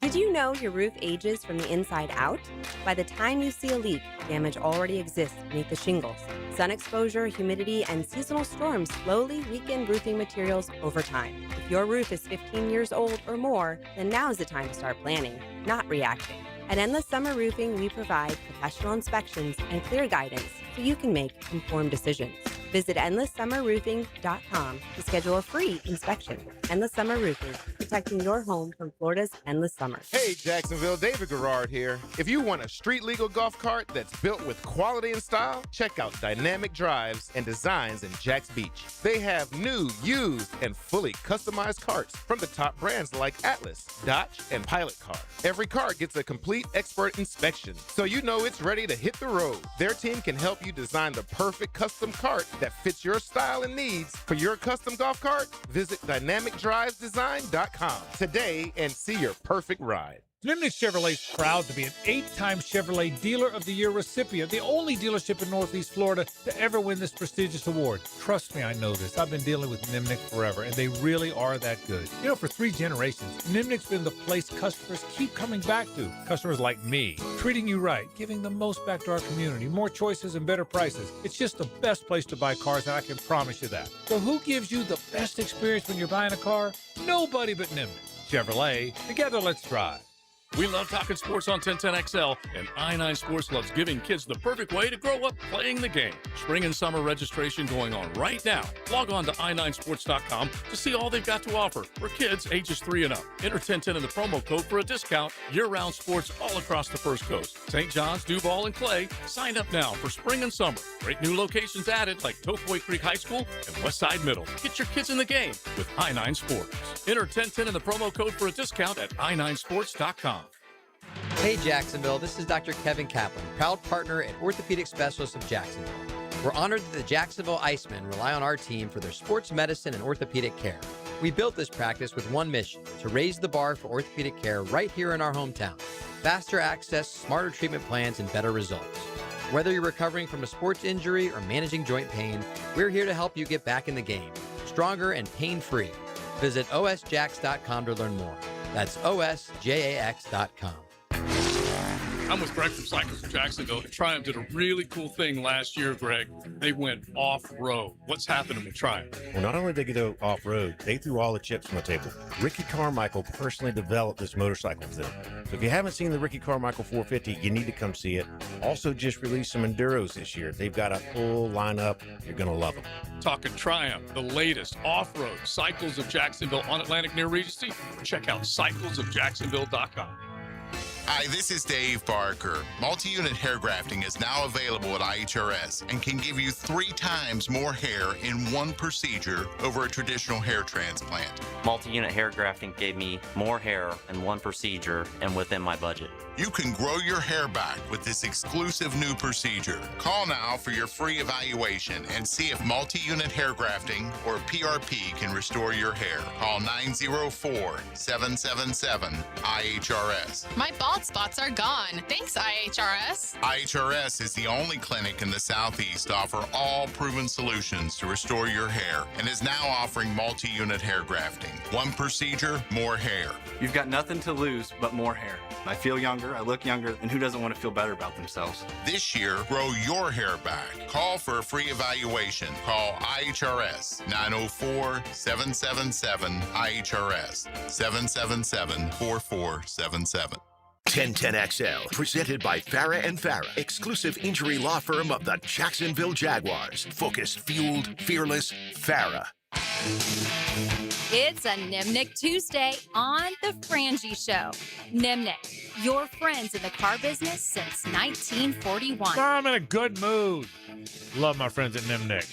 Did you know your roof ages from the inside out? By the time you see a leak, damage already exists beneath the shingles. Sun exposure, humidity, and seasonal storms slowly weaken roofing materials over time. If your roof is 15 years old or more, then now's the time to start planning, not reacting. At Endless Summer Roofing, we provide professional inspections and clear guidance so you can make informed decisions. Visit EndlessSummerRoofing.com to schedule a free inspection. Endless Summer Roofing, protecting your home from Florida's endless summer. Hey, Jacksonville, David Garrard here. If you want a street-legal golf cart that's built with quality and style, check out Dynamic Drives and Designs in Jacks Beach. They have new, used, and fully customized carts from the top brands like Atlas, Dodge, and Pilot Car. Every cart gets a complete expert inspection, so you know it's ready to hit the road. Their team can help you design the perfect custom cart that fits your style and needs. For your custom golf cart, visit dynamicdrivesdesign.com today and see your perfect ride. Nimnick Chevrolet is proud to be an 8-time Chevrolet Dealer of the Year recipient, the only dealership in Northeast Florida to ever win this prestigious award. Trust me, I know this. I've been dealing with Nimnick forever, and they really are that good. You know, for 3 generations, Nimnick's been the place customers keep coming back to. Customers like me, treating you right, giving the most back to our community, more choices and better prices. It's just the best place to buy cars, and I can promise you that. So who gives you the best experience when you're buying a car? Nobody but Nimnick. Chevrolet, together let's drive. We love talking sports on 1010XL, and I9 Sports loves giving kids the perfect way to grow up playing the game. Spring and summer registration going on right now. Log on to i9sports.com to see all they've got to offer for kids ages 3 and up. Enter 1010 in the promo code for a discount. Year-round sports all across the First Coast. St. John's, Duval, and Clay. Sign up now for spring and summer. Great new locations added like Tofoy Creek High School and Westside Middle. Get your kids in the game with I9 Sports. Enter 1010 in the promo code for a discount at i9sports.com. Hey Jacksonville, this is Dr. Kevin Kaplan, proud partner and orthopedic specialist of Jacksonville. We're honored that the Jacksonville Icemen rely on our team for their sports medicine and orthopedic care. We built this practice with one mission, to raise the bar for orthopedic care right here in our hometown. Faster access, smarter treatment plans, and better results. Whether you're recovering from a sports injury or managing joint pain, we're here to help you get back in the game, stronger and pain-free. Visit osjax.com to learn more. That's osjax.com. I'm with Greg from Cycles of Jacksonville. Triumph did a really cool thing last year, Greg. They went off-road. What's happening with Triumph? Well, not only did they go off-road, they threw all the chips on the table. Ricky Carmichael personally developed this motorcycle for them. So if you haven't seen the Ricky Carmichael 450, you need to come see it. Also just released some Enduros this year. They've got a full lineup. You're going to love them. Talking Triumph, the latest off-road Cycles of Jacksonville on Atlantic near Regency. Check out cyclesofjacksonville.com. Hi, this is Dave Barker. Multi-unit hair grafting is now available at IHRS and can give you 3 times more hair in one procedure over a traditional hair transplant. Multi-unit hair grafting gave me more hair in one procedure and within my budget. You can grow your hair back with this exclusive new procedure. Call now for your free evaluation and see if multi-unit hair grafting or PRP can restore your hair. Call 904-777-IHRS. My bald spots are gone. Thanks, IHRS. IHRS is the only clinic in the Southeast to offer all proven solutions to restore your hair and is now offering multi-unit hair grafting. One procedure, more hair. You've got nothing to lose but more hair. I feel younger, I look younger, and who doesn't want to feel better about themselves? This year, grow your hair back. Call for a free evaluation. Call IHRS 904-777-IHRS 777-4477. 1010XL, presented by Farah and Farah, exclusive injury law firm of the Jacksonville Jaguars. Focused, fueled, fearless, Farah. It's a Nimnik Tuesday on the Frangie Show. Nimnik, your friends in the car business since 1941. I'm in a good mood. Love my friends at Nimnik.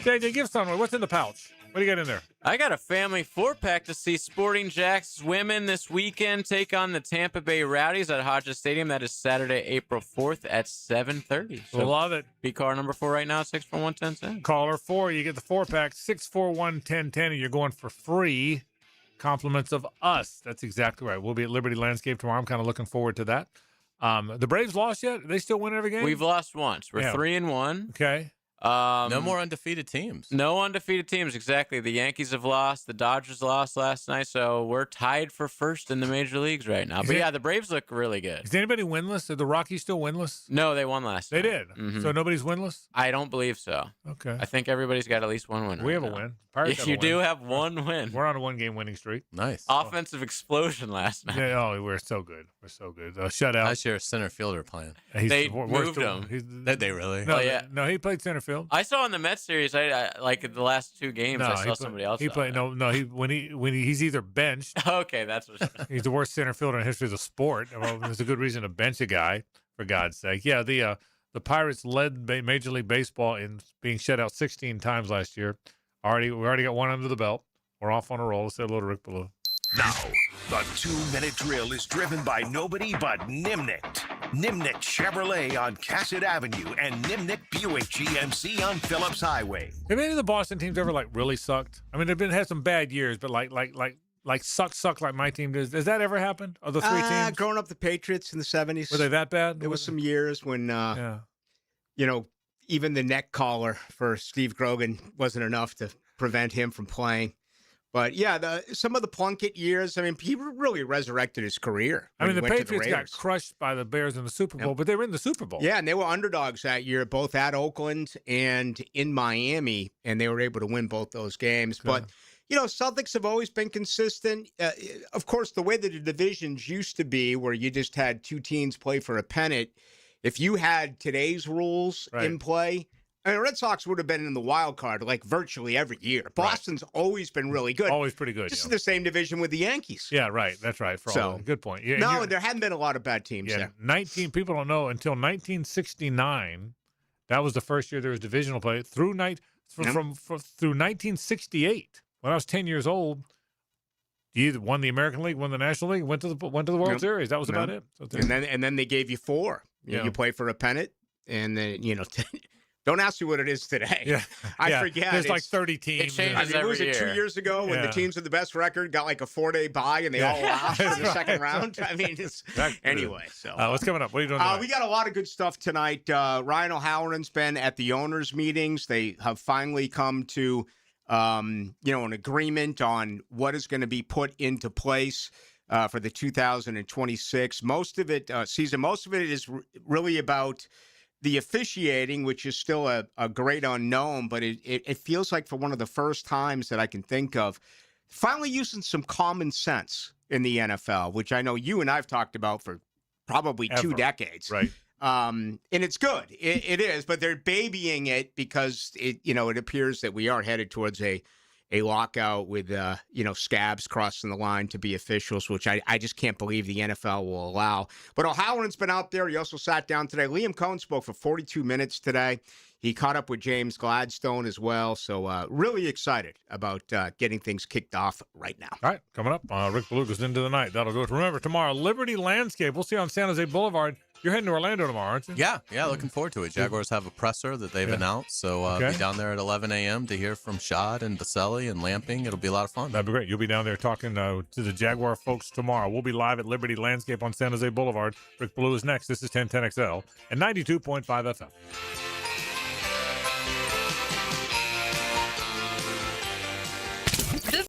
JJ, give some away. What's in the pouch? What do you got in there? I got a family 4-pack to see Sporting Jacks women this weekend take on the Tampa Bay Rowdies at Hodges Stadium. That is Saturday, April 4th at 7:30. So love it. Be car number 4 right now, 641-1010. Caller 4, you get the 4-pack, 641-1010, and you're going for free compliments of us. That's exactly right. We'll be at Liberty Landscape tomorrow. I'm kind of looking forward to that. The Braves lost yet? They still win every game? We've lost once. We're 3-1. Okay. No more undefeated teams. No undefeated teams, exactly. The Yankees have lost. The Dodgers lost last night, so we're tied for first in the major leagues right now. But yeah, the Braves look really good. Is anybody winless? Are the Rockies still winless? No, they won last night. They did? Mm-hmm. So nobody's winless? I don't believe so. Okay. I think everybody's got at least one win. We have a win. Pirates have a You win. do have one win. We're on a 1-game winning streak. Nice. Offensive explosion last night. Yeah, oh, we're so good. We're so good. Shutout. How's your center fielder playing? They moved him. Did they really? No, yeah. No, he played center field. I saw in the Mets series, I like the last 2 games, I saw somebody else. He played. No. He's either benched. Okay, that's what. He's the worst center fielder in the history of the sport. Well, there's a good reason to bench a guy, for God's sake. Yeah, the Pirates led Major League Baseball in being shut out 16 times last year. We already got one under the belt. We're off on a roll. Let's say hello to Rick Ballou. Now, the 2-minute drill is driven by nobody but Nimnik. Nimnik Chevrolet on Cassett Avenue and Nimnik Buick GMC on Phillips Highway. Have any of the Boston teams ever really sucked? I mean, they've had some bad years, but like suck like my team does. Does that ever happen? Of the 3 teams? Growing up, the Patriots in the 70s. Were they that bad? There was some years when, even the neck collar for Steve Grogan wasn't enough to prevent him from playing. But yeah, some of the Plunkett years, I mean, he really resurrected his career. I mean, the Patriots got crushed by the Bears in the Super Bowl, but they were in the Super Bowl. Yeah, and they were underdogs that year, both at Oakland and in Miami, and they were able to win both those games. Okay. But, Celtics have always been consistent. Of course, the way that the divisions used to be, where you just had 2 teams play for a pennant, if you had today's rules in play, I mean, Red Sox would have been in the wild card like virtually every year. Boston's always been really good. Always pretty good. This is the same division with the Yankees. Yeah, right. That's right. Good point. Yeah, no, there hadn't been a lot of bad teams there. 19 people don't know until 1969. That was the first year there was divisional play. Through 1968, when I was 10 years old, you either won the American League, won the National League, went to the World Series. That was about it. So and then they gave you 4. You play for a pennant, and then Don't ask me what it is today. Yeah. I forget. There's like 30 teams. It changes every was it 2 year. years ago when the teams with the best record got like a 4-day bye and they all lost in the second round? I mean, anyway. So what's coming up? What are you doing tonight? We got a lot of good stuff tonight. Ryan O'Halloran's been at the owners' meetings. They have finally come to, an agreement on what is going to be put into place for the 2026 season. Most of it is really about the officiating, which is still a great unknown, but it feels like for one of the first times that I can think of, finally using some common sense in the NFL, which I know you and I've talked about for probably 2 decades. Right. And it's good. It is, but they're babying it because it appears that we are headed towards a lockout with, scabs crossing the line to be officials, which I just can't believe the NFL will allow. But O'Halloran's been out there. He also sat down today. Liam Coen spoke for 42 minutes today. He caught up with James Gladstone as well. So really excited about getting things kicked off right now. All right, coming up, Rick Beluga's into the night. That'll do it. Remember, tomorrow, Liberty Landscape. We'll see you on San Jose Boulevard. You're heading to Orlando tomorrow, aren't you? Yeah, looking forward to it. Jaguars have a presser that they've announced, so be down there at 11 a.m. to hear from Shad and Baselli and Lamping. It'll be a lot of fun. That'd be great. You'll be down there talking to the Jaguar folks tomorrow. We'll be live at Liberty Landscape on San Jose Boulevard. Rick Beluga's next. This is 1010XL and 92.5 FM.